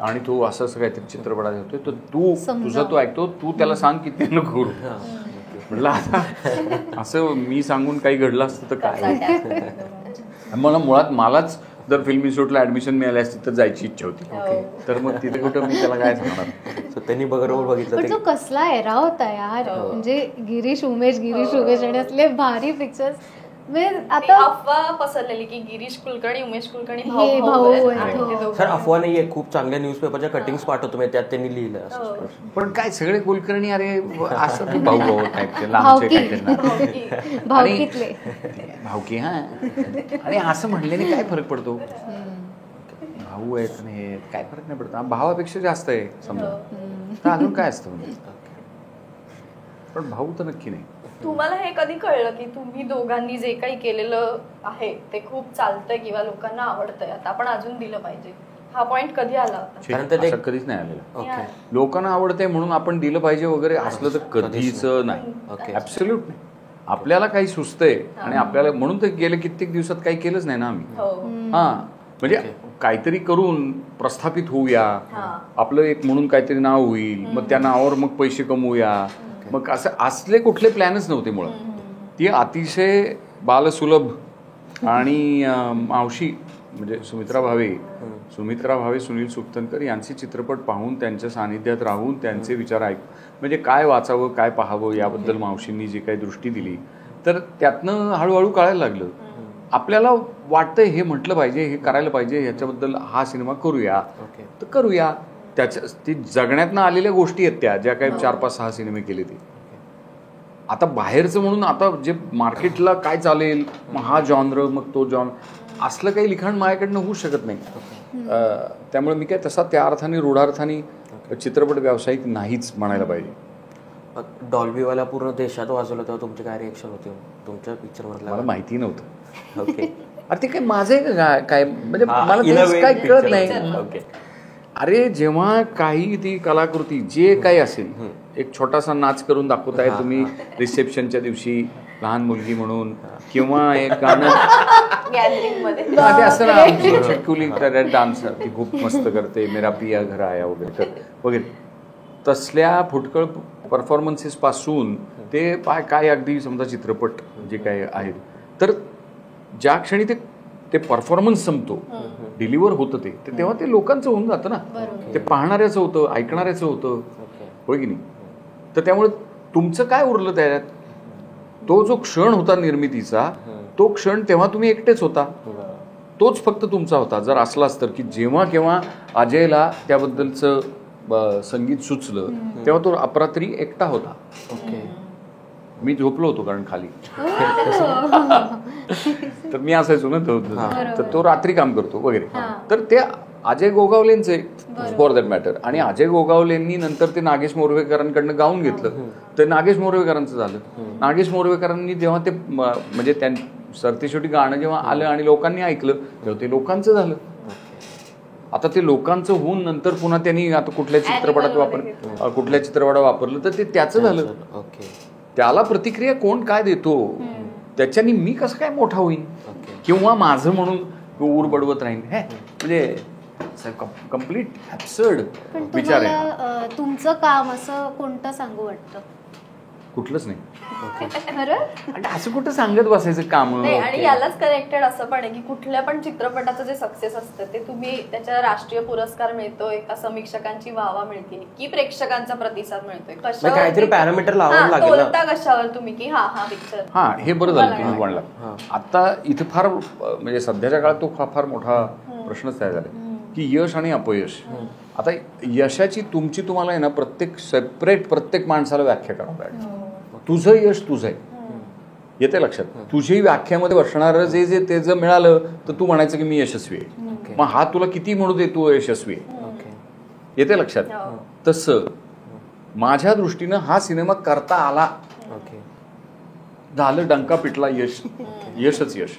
आणि तो असं काहीतरी चित्रपटात होतोय, तर तुझं तो ऐकतो, तू त्याला सांग की ते नको करू. म्हटलं आता असं मी सांगून काही घडलं असतं तर काय. मुळात मलाच जर फिल्म इन्स्टिट्यूटला ऍडमिशन मिळाली असती तर जायची इच्छा होती, तर मग तिथे कुठं मी त्याला काय सांगणार. त्यांनी बरोबर बघितलं. पण तो कसला एरा होता यार, म्हणजे उमेश गिरीश आणि असले भारी पिक्चर्स. आता अफवा पसरलेली की गिरीश कुलकर्णी उमेश कुलकर्णी हे भाऊ भाऊ आहेत आहेत, आणि हो. ते दोघं. सर अफवा नाहीये, खूप चांगल्या न्यूजपेपरच्या कटिंग्स पाठवतो मी, त्यात त्यांनी लिहिलं असं. पण काय सगळे कुलकर्णी अरे असं ते भाऊ भाऊ टाईपचे लांबचे काय त्यांना भावकीतले भाऊकी हा आणि असं म्हणल्याने काय फरक पडतो? भाऊ आहेत आणि हे काय फरक नाही पडतो, भावापेक्षा जास्त आहे समजा, तर अजून काय असतं म्हणजे? पण भाऊ तर नक्की नाही. तुम्हाला हे कधी कळलं की तुम्ही दोघांनी जे काही केलेलं आहे ते खूप चालतंय किंवा लोकांना आवडतंय, आता आपण अजून दिलं पाहिजे, हा पॉइंट कधी आला होता? छे, कारण ते असं कधीच नाही आलेलं. ओके. लोकांना आवडतंय म्हणून आपण दिलं पाहिजे वगैरे असलं तर कधीच नाही. ओके. ऍब्सोल्यूट नाही. आपल्याला काही सुचतंय आणि आपल्याला म्हणून तर गेल्या कित्येक दिवसात काही केलंच नाही ना आम्ही. हो. हा म्हणजे काहीतरी करून प्रस्थापित होऊया, आपलं एक म्हणून काहीतरी नाव होईल, मग त्या नावावर मग पैसे कमवूया, मग असं असले कुठले प्लॅनच नव्हते मुळात. ती अतिशय बालसुलभ आणि मावशी म्हणजे सुमित्रा भावे, सुनील सुक्तनकर यांचे चित्रपट पाहून, त्यांच्या सानिध्यात राहून त्यांचे विचार म्हणजे काय वाचावं काय पाहावं याबद्दल मावशींनी जी काही दृष्टी दिली, तर त्यातनं हळूहळू कळायला लागलं. आपल्याला वाटतंय हे म्हटलं पाहिजे, हे करायला पाहिजे, ह्याच्याबद्दल हा सिनेमा करूया, तर करूया. त्याच्या ती जगण्यातनं आलेल्या गोष्टी आहेत त्या, ज्या काही 4-5-6 सिनेमे केले ते. आता बाहेरचं म्हणून आता जे मार्केटला काय चालेल, मग हा जॉनर मग तो जॉनर, असलं काही लिखाण माझ्याकडनं होऊ शकत नाही. त्यामुळे मी काय तसा त्या अर्थाने रूढार्थाने चित्रपट व्यावसायिक नाहीच म्हणायला पाहिजे. डॉल्बीवाला पूर्ण देशात वाजवलं तेव्हा तुमची काय रिएक्शन होती तुमच्या पिक्चरमधल्या? मला माहिती नव्हतं. ओके. अरे ते काय माझं आहे काय म्हणजे मला तेच काय कळत नाही. ओके. अरे जेव्हा काही ती कलाकृती जे काही असेल, एक छोटासा नाच करून दाखवताय तुम्ही रिसेप्शनच्या दिवशी लहान मुलगी म्हणून, किंवा एक गाणं गॅदरिंग मध्ये ते असतं ना, चक्कुली डान्स ती खूप मस्त करते, मेरा पिया घर आया वगैरे, तसल्या फुटकळ परफॉर्मन्सेस पासून ते काय अगदी समजा चित्रपट जे काय आहेत, तर ज्या क्षणी ते परफॉर्मन्स संपतो, डिलिव्हर होतं ते तेव्हा ते लोकांचं होऊन जातं ना, ते पाहणाऱ्याचं होतं, ऐकणाऱ्याचं होतं, होय की नाही? तर त्यामुळे तुमचं काय उरलं त्याच्यात? तो जो क्षण होता निर्मितीचा, तो क्षण तेव्हा तुम्ही एकटेच होता, तोच फक्त तुमचा होता. जर असलाच तर की जेव्हा केव्हा अजयला त्याबद्दलचं संगीत सुचलं तेव्हा तो अपरात्री एकटा होता. ओके. मी झोपलो होतो कारण खाली, तर मी असायचो ना, तर तो रात्री काम करतो वगैरे. तर ते अजय गोगावलेंचे फॉर दॅट मॅटर, आणि अजय गोगावलेंनी नंतर ते नागेश मोरवेकरांकडनं गाऊन घेतलं, तर नागेश मोरवेकरांचं झालं. नागेश मोरवेकरांनी जेव्हा ते म्हणजे त्या सरतेशेवटी गाणं जेव्हा आलं आणि लोकांनी ऐकलं तेव्हा ते लोकांचं झालं. आता ते लोकांचं होऊन नंतर पुन्हा त्यांनी आता कुठल्या चित्रपटात वापरलं तर ते त्याचं झालं. ओके. त्याला प्रतिक्रिया कोण काय देतो त्याच्यानी मी कसं काय मोठा होईन, किंवा माझं म्हणून ऊर बडवत राहीन, हे म्हणजे कम्प्लीट ॲब्सर्ड विचार आहे. तुम्हाला तुमचं काम असं कोणतं सांगू वाटतं? कुठलंच नाही. खरं आणि असं कुठं सांगत बसायचं काम. नाही, आणि यालाच कनेक्टेड असं पण आहे की कुठल्या पण चित्रपटाचं जे सक्सेस असतं ते तुम्ही त्याच्या राष्ट्रीय पुरस्कार मिळतोय का, समीक्षकांची वाहवा मिळते की प्रेक्षकांचा प्रतिसाद मिळतोय, काहीतरी कशावर पॅरामीटर लावावं लागेल ना. बोलता कशावर तुम्ही की हा पिक्चर. हा, हे बरं झालं तुम्ही म्हणला. आता इथं फार म्हणजे सध्याच्या काळात तो फार मोठा प्रश्नच तयार झाला की यश आणि अपयश. आता यशाची तुम्हाला आहे ना प्रत्येक माणसाला व्याख्या करावं लागेल. तुझं यश तुझं आहे, येते लक्षात. तुझी व्याख्यामध्ये बसणारं जे ते जर मिळालं तर तू म्हणायचं की मी यशस्वी आहे. मग हा तुला किती म्हणू दे तू यशस्वी आहे, येते लक्षात. तसं माझ्या दृष्टीनं हा सिनेमा करता आला, झालं, डंका पिटला, यशच यश.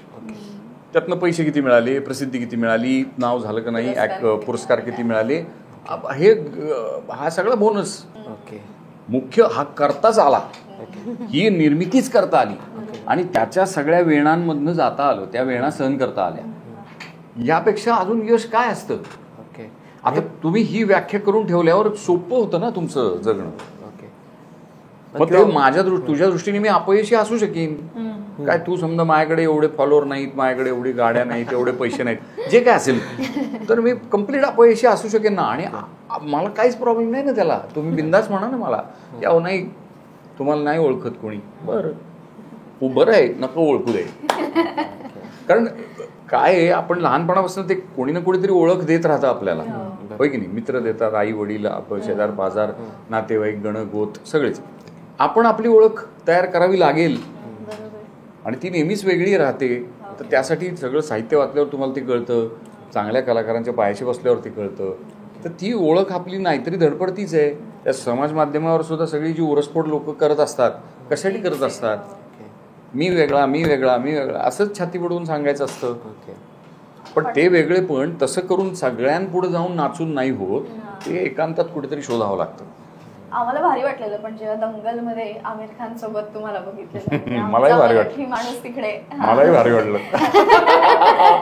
त्यातनं पैसे किती मिळाले, प्रसिद्धी किती मिळाली, नाव झालं का नाही, पुरस्कार किती मिळाले, हा सगळा बोनस. मुख्य हा करताच आला, ही निर्मितीच करता आली आणि त्याच्या सगळ्या वेणांमधनं जाता आलं, त्या वेणा सहन करता आल्या. यापेक्षा अजून यश काय असतं? आता तुम्ही ही व्याख्या करून ठेवल्यावर सोपं होतं ना तुमचं जगणं. मग ते तुझ्या दृष्टीने मी अपयशी असू शकेन काय? तू समजा माझ्याकडे एवढे फॉलोअर नाहीत, माझ्याकडे एवढी गाड्या नाहीत, एवढे पैसे नाहीत, जे काय असेल, तर मी कम्प्लीट अपयशी असू शकेन ना. आणि मला काहीच प्रॉब्लेम नाही ना त्याला. तुम्ही बिंदास म्हणा ना मला, नाही तुम्हाला नाही ओळखत कोणी, बरं आहे, नको ओळखू दे, कारण काय आहे, आपण लहानपणापासून ते कोणी ना कोणीतरी ओळख देत राहतं आपल्याला, होय की नाही? मित्र देतात, आई वडील, शेजार पाजार, नातेवाईक, गण गोत सगळेच. आपण आपली ओळख तयार करावी लागेल आणि ती नेहमीच वेगळी राहते. तर त्यासाठी सगळं साहित्य वाचल्यावर तुम्हाला ते कळतं, चांगल्या कलाकारांच्या पायाशी बसल्यावर ते कळतं. तर ती ओळख आपली नाहीतरी धडपडतीच आहे. त्या समाज माध्यमावर सुद्धा सगळी जी उरसपोट लोक करत असतात, कशासाठी करत असतात? मी वेगळा, मी वेगळा, मी वेगळा असंच छाती पडवून सांगायचं असतं. पण ते वेगळे पण तसं करून सगळ्यांपुढे जाऊन नाचून नाही होत, ते एकांतात कुठेतरी शोधावं लागतं. आम्हाला भारी वाटलेलं पण जेव्हा दंगलमध्ये आमिर खान सोबत तुम्हाला बघितलेलं. मलाही भारी वाटलं. माणूस तिकडे मलाही भारी वाटलं.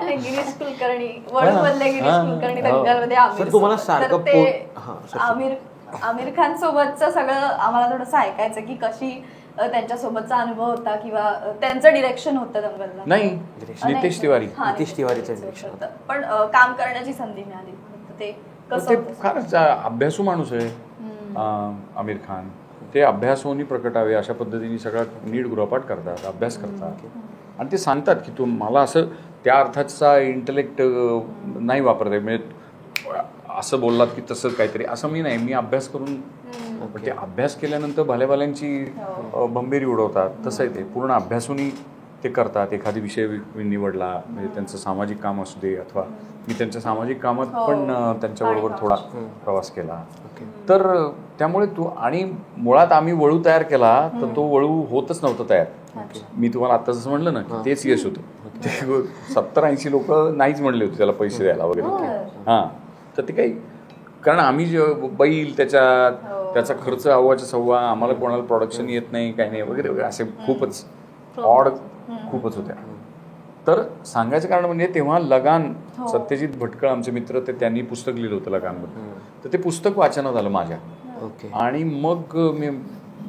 गिरीश कुलकर्णी वडूमधले गिरीश कुलकर्णी दंगलमध्ये सर तुम्हाला सारखं आमिर खान सोबतचं सगळं आम्हाला थोडंसं ऐकायचं की कशी त्यांच्यासोबतचा अनुभव होता किंवा त्यांचं डिरेक्शन होतं दंगलला. नाही, नितेश तिवारी. नितेश तिवारीचं डिरेक्शन होतं. पण काम करण्याची संधी मिळाली. ते कसं ते होतं? फारच अभ्यासू माणूस आहे आमिर खान. ते अभ्यासोनी प्रकटावे अशा पद्धतीने सगळा नीट गृहपाठ करतात, अभ्यास करतात आणि ते सांगतात की मला असं त्या अर्थाचा इंटलेक्ट नाही वापरता, म्हणजे असं बोललात की तसं काहीतरी असं मी नाही, मी अभ्यास करून. पण ते अभ्यास केल्यानंतर भल्याभल्यांची बंबेरी उडवतात. तसं आहे, ते पूर्ण अभ्यासूनही ते करतात. एखादी विषय निवडला, म्हणजे त्यांचं सामाजिक काम असू दे, अथवा मी त्यांच्या सामाजिक कामात पण त्यांच्याबरोबर थोडा प्रवास केला. तर त्यामुळे आणि मुळात आम्ही वळू तयार केला तर तो वळू होतच नव्हता तयार. मी तुम्हाला आता जसं म्हणलं ना की तेच यश होतं. ते 70-80 लोक नाहीच म्हणले होते त्याला पैसे द्यायला वगैरे. हां, तर ते काही कारण आम्ही बैल त्याचा खर्च हवाच्या सव्वा, आम्हाला कोणाला प्रोडक्शन येत नाही, काही नाही वगैरे वगैरे असे खूपच ऑड खूपच होत्या. तर सांगायचं कारण म्हणजे तेव्हा लगान, सत्यजित भटकळ आमचे मित्र, ते त्यांनी पुस्तक लिहिलं होतं लगानमध्ये. तर ते पुस्तक वाचनात आलं माझ्या. आणि मग मी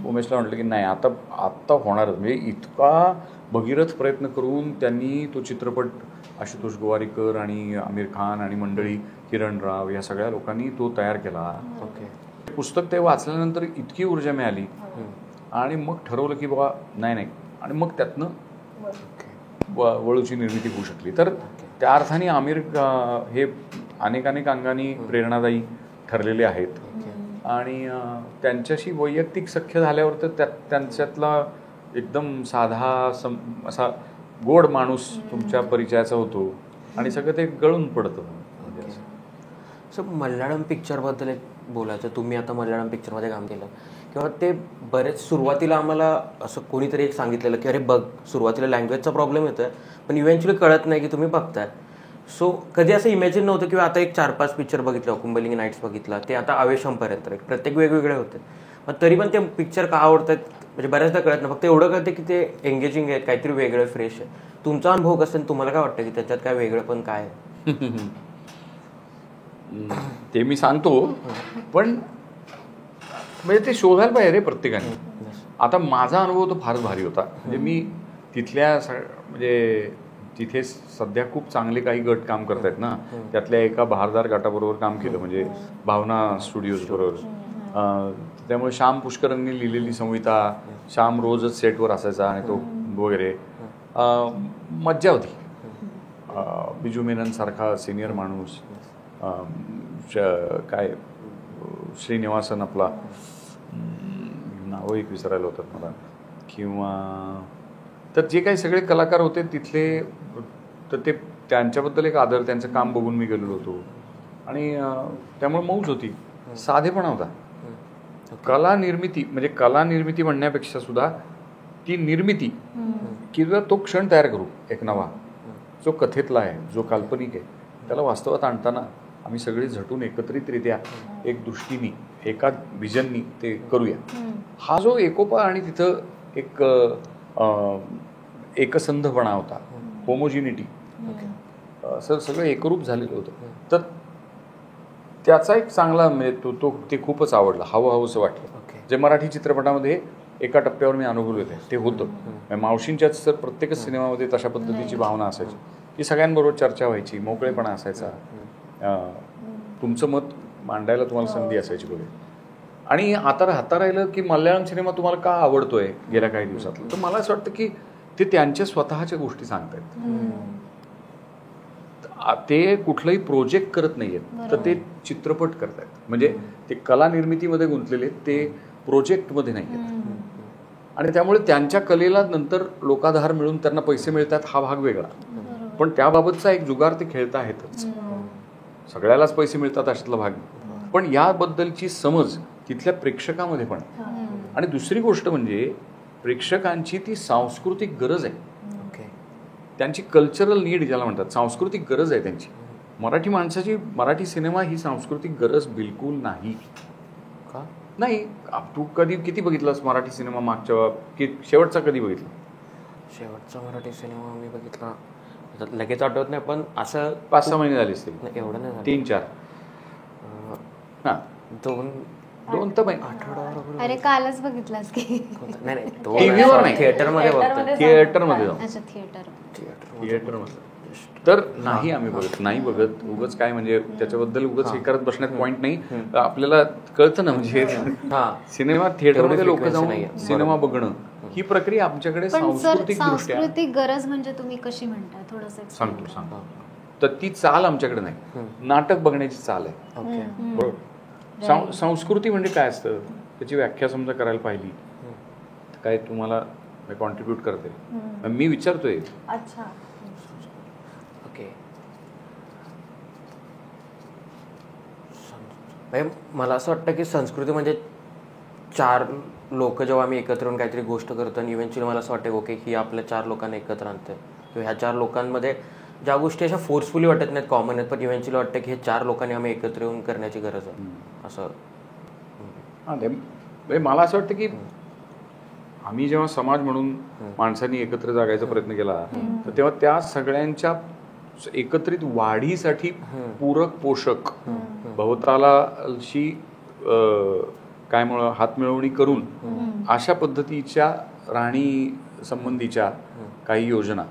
उमेशला म्हटलं की नाही, आता होणारच. म्हणजे इतका भगीरथ प्रयत्न करून त्यांनी तो चित्रपट, आशुतोष गोवारीकर आणि आमिर खान आणि मंडळी, किरण राव, या सगळ्या लोकांनी तो तयार केला. पुस्तक ते वाचल्यानंतर इतकी ऊर्जा मिळाली आणि मग ठरवलं की बाबा नाही, आणि मग त्यातनं वळूची निर्मिती होऊ शकली. तर त्या अर्थाने आमिर हे अनेक अंगाने प्रेरणादायी ठरलेले आहेत. आणि त्यांच्याशी वैयक्तिक सख्य झाल्यावर तर त्यांच्यातला एकदम साधा असा गोड माणूस तुमच्या परिचयाचा होतो आणि सगळं ते गळून पडतं. सर मल्याळम पिक्चरबद्दल एक बोलायचं. तुम्ही आता मल्याळम पिक्चरमध्ये काम केलं किंवा ते बरेच सुरुवातीला आम्हाला असं कोणीतरी एक सांगितलेलं की अरे बघ, सुरुवातीला लँग्वेजचा प्रॉब्लेम येतोय पण इव्हेंच्युअली कळत नाही की तुम्ही बघताय. सो कधी असं इमॅजिन नव्हतं किंवा आता एक 4-5 पिक्चर बघितलं, कुंबलिंग नाईट्स बघितला, ते आता आवेशमपर्यंत प्रत्येक वेगवेगळे होते. मग तरी पण ते पिक्चर का आवडतात म्हणजे बऱ्याचदा कळत नाही. फक्त एवढं कळतं की ते एंगेजिंग आहेत, काहीतरी वेगळं फ्रेश आहे. तुमचा अनुभव कसं, तुम्हाला काय वाटतं की त्याच्यात काय वेगळं पण काय आहे? ते मी सांगतो, पण म्हणजे ते शोधायला पाहिजे रे प्रत्येकाने. आता माझा अनुभव तो फारच भारी होता. म्हणजे मी तिथल्या म्हणजे तिथे सध्या खूप चांगले काही गट काम करतायत ना, त्यातल्या एका बहारदार गटाबरोबर काम केलं, म्हणजे भावना स्टुडिओज बरोबर. त्यामुळे श्याम पुष्करांनी लिहिलेली संहिता, श्याम रोजच सेटवर असायचा आणि तो वगैरे मज्जा होती. बिजू मेनन सारखा सिनियर माणूस, काय श्रीनिवासन आपला, नावं एक विसरायला होतात मला, किंवा तर जे काही सगळे कलाकार होते तिथले, तर ते त्यांच्याबद्दल एक आदर, त्यांचं काम बघून मी गेलेलो होतो आणि त्यामुळे मौज होती, साधेपणा होता. कला निर्मिती म्हणण्यापेक्षा सुद्धा ती निर्मिती किंवा तो क्षण तयार करू एक नवा, जो कथेतला आहे, जो काल्पनिक आहे, त्याला वास्तवात आणताना आम्ही सगळे झटून एकत्रितरित्या एक दृष्टीने, एका विजननी ते करूया. हा जो एकोपा आणि तिथं एक एकसंधपणा होता, होमोजिनिटी, सगळं एकरूप झालेलं होतं. तर त्याचा एक चांगला म्हणजे ते खूपच आवडलं, हवंसं वाटलं. जे मराठी चित्रपटामध्ये एका टप्प्यावर मी अनुभवले ते होतं. मावशींच्याच तर प्रत्येकच सिनेमामध्ये तशा पद्धतीची भावना असायची की सगळ्यांबरोबर चर्चा व्हायची, मोकळेपणा असायचा, तुमचं मत मांडायला तुम्हाला संधी असायची बघा. आणि आता राहिलं की मल्याळम सिनेमा तुम्हाला का आवडतोय गेल्या काही दिवसातलं, तर मला असं वाटतं की ते त्यांच्या स्वतःच्या गोष्टी सांगतायत. ते कुठलाही प्रोजेक्ट करत नाहीयेत, तर ते चित्रपट करतायत. म्हणजे ते कला निर्मितीमध्ये गुंतलेले, ते प्रोजेक्टमध्ये नाही आहेत. आणि त्यामुळे त्यांच्या कलेला नंतर लोकाधार मिळून त्यांना पैसे मिळतात हा भाग वेगळा, पण त्याबाबतचा एक जुगार ते खेळता आहेतच. सगळ्यालाच पैसे मिळतात अशातला भाग नाही, पण याबद्दलची समज तिथल्या प्रेक्षकामध्ये पण. आणि दुसरी गोष्ट म्हणजे प्रेक्षकांची ती सांस्कृतिक गरज आहे, त्यांची कल्चरल नीड ज्याला म्हणतात, सांस्कृतिक गरज आहे त्यांची. मराठी माणसाची, मराठी सिनेमा ही सांस्कृतिक गरज बिलकुल नाही. का नाही? तू कधी किती बघितलास मराठी सिनेमा मागच्या, की शेवटचा कधी बघितला? शेवटचा मराठी सिनेमा मी बघितला लगेच आठवत नाही, पण असं 5-6 महिने झाले असतील. एवढं नाही झालं. 3-4 हां, 2 तर आठवड्यावर. अरे कालच बघितलास की? नाही TV वर नाही. थिएटरमध्ये बघतो. थिएटरमध्ये जाऊ. अच्छा, थिएटर. थिएटरमध्ये तर नाही आम्ही बघत, नाही बघत. उगाच काय म्हणजे त्याच्याबद्दल उगाच हे करत बसण्यात पॉईंट नाही. आपल्याला कळतं ना, म्हणजे सिनेमा थिएटरमध्ये लोक जाऊन सिनेमा बघणं ही प्रक्रिया आमच्याकडे पण सर, सांस्कृतिक दृष्ट्या. सांस्कृतिक गरज म्हणजे तुम्ही कशी म्हणताय? थोडंसं सांगतो. तर ती चाल आमच्याकडे नाही. नाटक बघण्याची चाल आहे. बरोबर. संस्कृती म्हणजे काय असतं त्याची व्याख्या समजा करायला पाहिली काय तुम्हाला कॉन्ट्रीब्युट करते. मी विचारतोय. अच्छा, ओके. मला असं वाटतं की संस्कृती म्हणजे 4 लोक जेव्हा आम्ही एकत्र येऊन काहीतरी गोष्ट करतो आणि इव्हेंच्युअली मला असं वाटतं ओके ही आपल्या 4 लोकांना एकत्र आणतं, किंवा ह्या 4 लोकांमध्ये ज्या गोष्टी अशा फोर्सफुली वाटत नाहीत, कॉमन आहेत, पण इव्हेंच्युअली वाटतं की हे 4 लोकांनी आम्ही एकत्र येऊन करण्याची गरज आहे असं. मला असं वाटतं की आम्ही जेव्हा समाज म्हणून माणसांनी एकत्र जागायचा प्रयत्न केला, तर तेव्हा त्या सगळ्यांच्या एकत्रित वाढीसाठी पूरक पोषक भवतालाशी काय हातमिळवणी करून अशा पद्धतीच्या राहणी संबंधीच्या काही योजना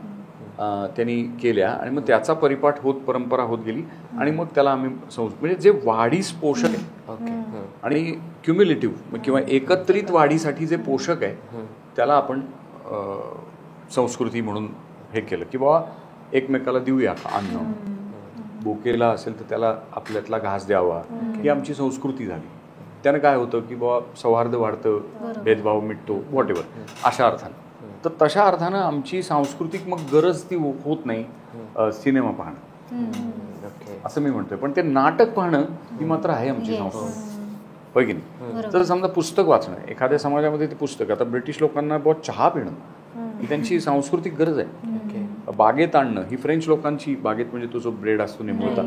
त्यांनी केल्या, आणि मग त्याचा परिपाठ होत परंपरा होत गेली, आणि मग त्याला आम्ही म्हणजे जे वाढीस पोषक आहे आणि क्युम्युलेटिव्ह किंवा एकत्रित वाढीसाठी जे पोषक आहे त्याला आपण संस्कृती म्हणून हे केलं, की बाबा एकमेकाला देऊया अन्न, भुकेला असेल तर त्याला आपल्यातला घास द्यावा, ही आमची संस्कृती झाली. त्यानं काय होतं की बाबा सौहार्द वाढतं, भेदभाव मिटतो, व्हॉट एव्हर, अशा अर्थानं. तर तशा अर्थानं आमची सांस्कृतिक मग गरज ती होत नाही सिनेमा पाहणं, असं मी म्हणतोय. पण ते नाटक पाहणं ही मात्र आहे आमची संस्कृती, होय की नाही? तर समजा पुस्तक वाचणं, एखाद्या समाजामध्ये ते पुस्तक, आता ब्रिटिश लोकांना बहुत चहा पिणं ही त्यांची सांस्कृतिक गरज आहे. बागेत आणणं ही फ्रेंच लोकांची, बागेत म्हणजे तो जो ब्रेड असतो निमुळता,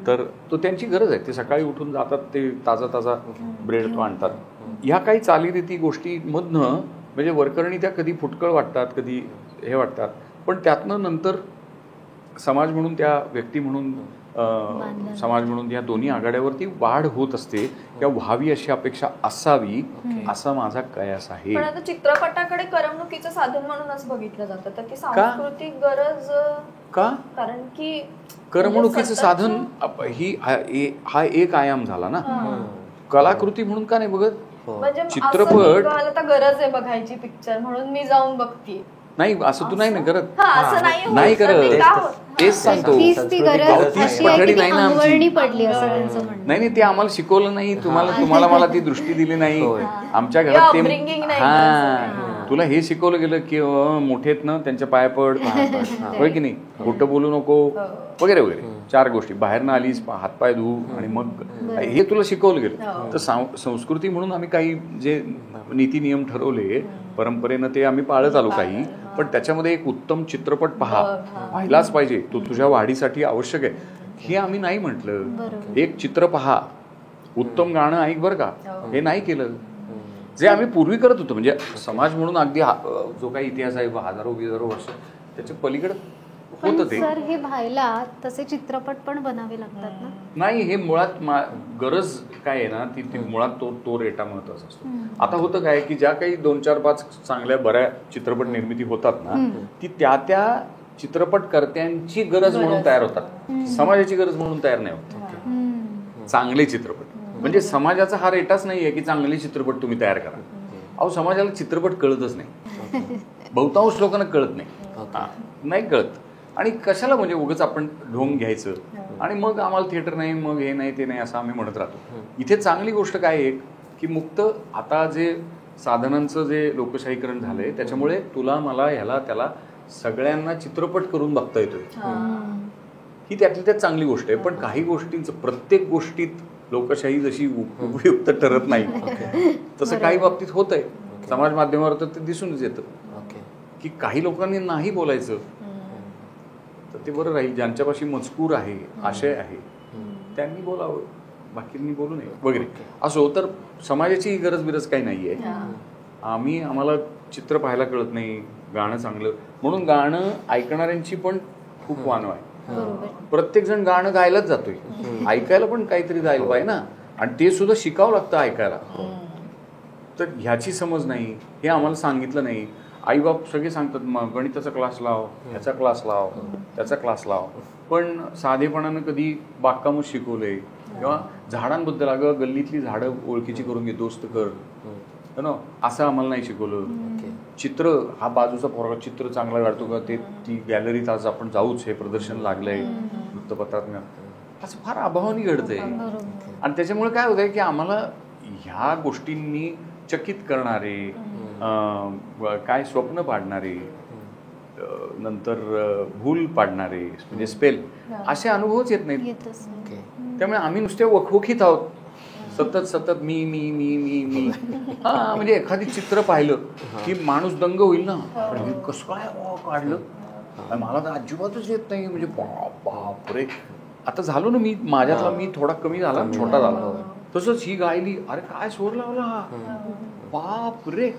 तर तो त्यांची गरज आहे. ते सकाळी उठून जातात, ते ताजा ताजा ब्रेड तो आणतात. ह्या काही चालीरीती गोष्टीमधनं म्हणजे वरकरणी त्या कधी फुटकळ वाटतात, कधी हे वाटतात, पण त्यातनं नंतर समाज म्हणून, त्या व्यक्ती म्हणून, समाज म्हणून या दोन्ही आघाड्यावरती वाढ होत असते, किंवा व्हावी अशी अपेक्षा असावी असा माझा कयास आहे. पण आता चित्रपटाकडे करमणुकीचं साधन म्हणूनच बघितलं जातं, तर ती सांस्कृतिक गरज का? कारण की करमणुकीचं साधन हा एक आयाम झाला ना. कलाकृती म्हणून का नाही बघत? म्हणजे चित्रपट आता गरज आहे बघायची पिक्चर म्हणून मी जाऊन बघते, नाही असं तू नाही ना करत. नाही करत, तेच सांगतो. नाही ते आम्हाला शिकवलं नाही, तुम्हाला मला ती दृष्टी दिली नाही आमच्या घरात. ते तुला हे शिकवलं गेलं की मोठेत ना त्यांच्या पाया पड, होय की नाही, खोटं बोलू नको वगैरे वगैरे 4 गोष्टी. बाहेरनं आलीस हातपाय धुवू, आणि मग हे तुला शिकवलं गेलं. तर संस्कृती म्हणून आम्ही काही जे नीती नियम ठरवले परंपरेनं ते आम्ही पाळत आलो काही, पण त्याच्यामध्ये एक उत्तम चित्रपट पाहिलाच पाहिजे, तो तुझ्या वाढीसाठी आवश्यक आहे, हे आम्ही नाही म्हटलं. एक चित्र पहा, उत्तम गाणं ऐक बरं का, हे नाही केलं. जे आम्ही पूर्वी करत होतो, म्हणजे समाज म्हणून अगदी जो काही इतिहास आहे हजारो वर्ष त्याच्या पलीकडे होतं ते. सर हे व्हायला तसे चित्रपट पण बनावे लागतात ना? नाही, हे मुळात गरज काय आहे ना, ती मुळात तो रेटा महत्वाचा असतो. आता होतं काय की ज्या काही 2, 4, 5 चांगल्या बऱ्या चित्रपट निर्मिती होतात ना, ती त्या चित्रपटकर्त्यांची गरज म्हणून तयार होतात, समाजाची गरज म्हणून तयार नाही होत. चांगले चित्रपट म्हणजे समाजाचा हा रेटाच नाहीये की चांगले चित्रपट तुम्ही तयार करा. अहो समाजाला चित्रपट कळतच नाही, बहुतांश लोकांना कळत नाही. नाही कळत. आणि कशाला म्हणजे उगाच आपण ढोंग घ्यायचं आणि मग आम्हाला थिएटर नाही, मग हे नाही ते नाही असं आम्ही म्हणत राहतो. इथे चांगली गोष्ट काय एक की मुक्त आता जे साधनांचं जे लोकशाहीकरण झालंय त्याच्यामुळे तुला मला ह्याला त्याला सगळ्यांना चित्रपट करून बघता येतोय. ही त्यातली त्यात चांगली गोष्ट आहे. पण काही गोष्टींचं प्रत्येक गोष्टीत लोकशाही जशी उपयुक्त ठरत नाही तसं काही बाबतीत होतंय. समाज माध्यमावर तर ते दिसूनच येतं की काही लोकांनी नाही बोलायचं तर ते बरं राहील. ज्यांच्यापाशी मजकूर आहे, आशय आहे, त्यांनी बोलावं, बाकींनी बोलू नये वगैरे. असो तर समाजाची गरज बिरज काही नाहीये. आम्हाला चित्र पाहायला कळत नाही, गाणं चांगलं म्हणून गाणं ऐकणाऱ्यांची पण खूप वानवा आहे. प्रत्येक जण गाणं गायलाच जातोय, ऐकायला पण काहीतरी जायला पाहिजे ना. आणि ते सुद्धा शिकावं लागतं ऐकायला. तर ह्याची समज नाही, हे आम्हाला सांगितलं नाही. आई बाप सगळे सांगतात मग गणिताचा क्लास लाव, ह्याचा क्लास लाव, त्याचा क्लास लाव. पण साधेपणानं कधी बागकामच शिकवलंय किंवा झाडांबद्दल अगं गल्लीतली झाडं ओळखीची करून घे, दोस्त कर ना, असं आम्हाला नाही शिकवलं. चित्र हा बाजूचा पोरगा चित्र चांगला काढतो का ते ती गॅलरीत आज आपण जाऊच, हे प्रदर्शन लागलंय वृत्तपत्रात, असं फार अभावानी घडतंय. आणि त्याच्यामुळे काय होतंय की आम्हाला ह्या गोष्टींनी चकित करणारे, काय स्वप्न पाडणारे, नंतर भूल पाडणारे म्हणजे स्पेल असे अनुभवच येत नाहीत. त्यामुळे आम्ही नुसते वखवखीत आहोत सतत मी मी मी मी मी हा. म्हणजे एखादी चित्र पाहिलं की माणूस दंग होईल ना, कसं काय काढलं, मला तर अजिबातच येत नाही. म्हणजे बापरे. आता झालो ना मी, माझ्यातला मी थोडा कमी झाला, छोटा झाला. तसंच ही गायली, अरे काय स्वर लावला, बापरे.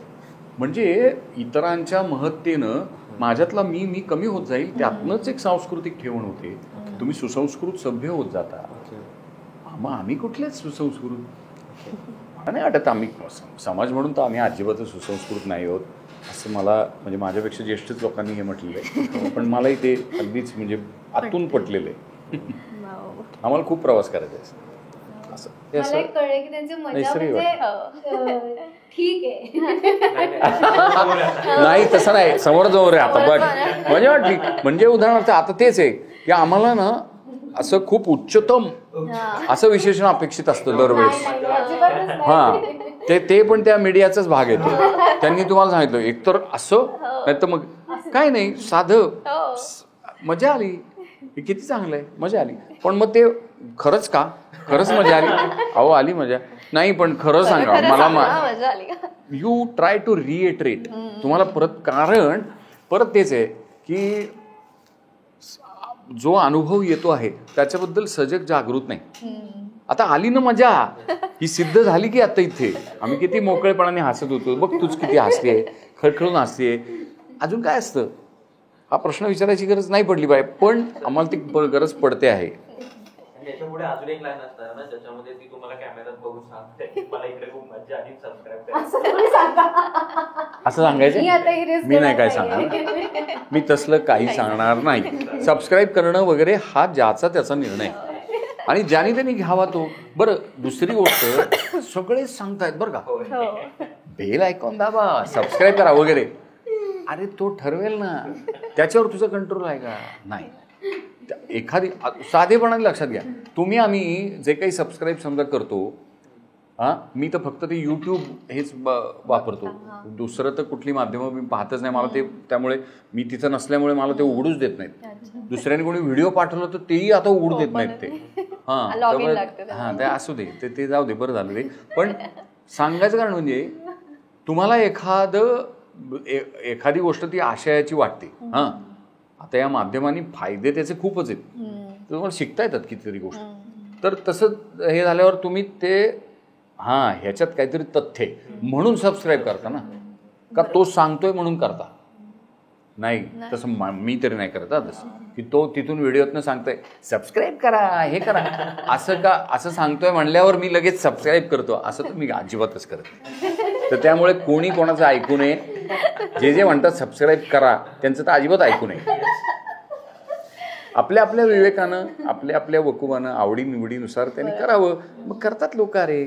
म्हणजे इतरांच्या महत्तेनं माझ्यातला मी कमी होत जाईल. त्यातनंच एक सांस्कृतिक ठेवण होते. तुम्ही सुसंस्कृत सभ्य होत जाता. मग आम्ही कुठलेच सुसंस्कृत नाही वाटत. आम्ही समाज म्हणून तर आम्ही अजिबातच सुसंस्कृत नाही आहोत असं मला, म्हणजे माझ्यापेक्षा ज्येष्ठच लोकांनी हे म्हटलेलं आहे. पण मलाही ते अगदीच म्हणजे आतून पटलेलं आहे. आम्हाला खूप प्रवास करायचा आहे असं. मला एक कळलं की त्यांची मजा म्हणजे ठीक आहे. नाही तसं नाही, समोर जवळ आहे आता बघ मजा वाटली. म्हणजे उदाहरणार्थ आता तेच आहे की आम्हाला ना असं खूप उच्चतम असं विशेषण अपेक्षित असतं दरवेळेस. हा ते पण त्या मीडियाचाच भाग येतो. त्यांनी तुम्हाला सांगितलं एकतर असं नाही तर मग काय नाही, साधं मजा आली, किती चांगलं आहे, मजा आली. पण मग ते खरंच का, खरंच मजा आली? अहो आली मजा नाही, पण खरं सांगा मला मजा आली. You try to reiterate. तुम्हाला परत परत तेच आहे की जो अनुभव येतो आहे त्याच्याबद्दल सजग जागृत नाही. आता आली ना मजा, ही सिद्ध झाली की आता इथे आम्ही किती मोकळेपणाने हसत होतो, बघ तूच किती हसतेय, खळखळून हसतेय. अजून काय असतं हा प्रश्न विचारायची गरज नाही पडली पाहिजे, पण आम्हाला ती गरज पडते आहे. याच्यापुढे अजून एक लाईन असणार ना ज्याच्यामध्ये ती तुम्हाला कॅमेऱ्यात बघून सांगते मला इकडे खूप मजा आली, सबस्क्राईब असं सांगायचं. मी नाही काय सांगणार, मी तसलं काही सांगणार नाही. सबस्क्राईब करणं वगैरे हा ज्याचा त्याचा निर्णय आणि ज्याने त्यांनी घ्यावा तो. बरं दुसरी गोष्ट सगळेच सांगतायत बरं का, बेल आयकॉन दाबा, सबस्क्राईब करा वगैरे. अरे तो ठरवेल ना, त्याच्यावर तुझा कंट्रोल आहे का? नाही. एखादी साधेपणाने लक्षात घ्या, तुम्ही आम्ही जे काही सबस्क्राईब समजा करतो मी तर फक्त ते यूट्यूब हेच वापरतो, दुसरं तर कुठली माध्यमं मी पाहतच नाही. मला ते त्यामुळे मी तिथं नसल्यामुळे मला ते उघडूच देत नाहीत. दुसऱ्याने कोणी व्हिडिओ पाठवलं तर तेही आता उघडू देत नाहीत ते. ते असू दे, ते जाऊ दे, बरं झालं ते. पण सांगायचं कारण म्हणजे तुम्हाला एखादी गोष्ट ती आशयाची वाटते. आता या माध्यमांनी फायदे त्याचे खूपच आहेत, तुम्हाला शिकता येतात कितीतरी गोष्टी. तर तसं हे झाल्यावर तुम्ही ते ह्याच्यात काहीतरी तथ्य म्हणून सबस्क्राईब करता ना, का तो सांगतोय म्हणून करता? नाही, तसं मी तरी नाही करत तसं की तो तिथून व्हिडिओतनं सांगतोय सबस्क्राईब करा, हे करा, असं सांगतोय म्हणल्यावर मी लगेच सबस्क्राईब करतो असं तर मी अजिबातच करत नाही. तर त्यामुळे कोणी कोणाचं ऐकू नये. जे म्हणतात सबस्क्राईब करा त्यांचं तर अजिबात ऐकू नये. आपल्या आपल्या विवेकानं, आपल्या आपल्या वकुवानं, आवडीनिवडीनुसार त्यांनी करावं. मग करतात लोक. अरे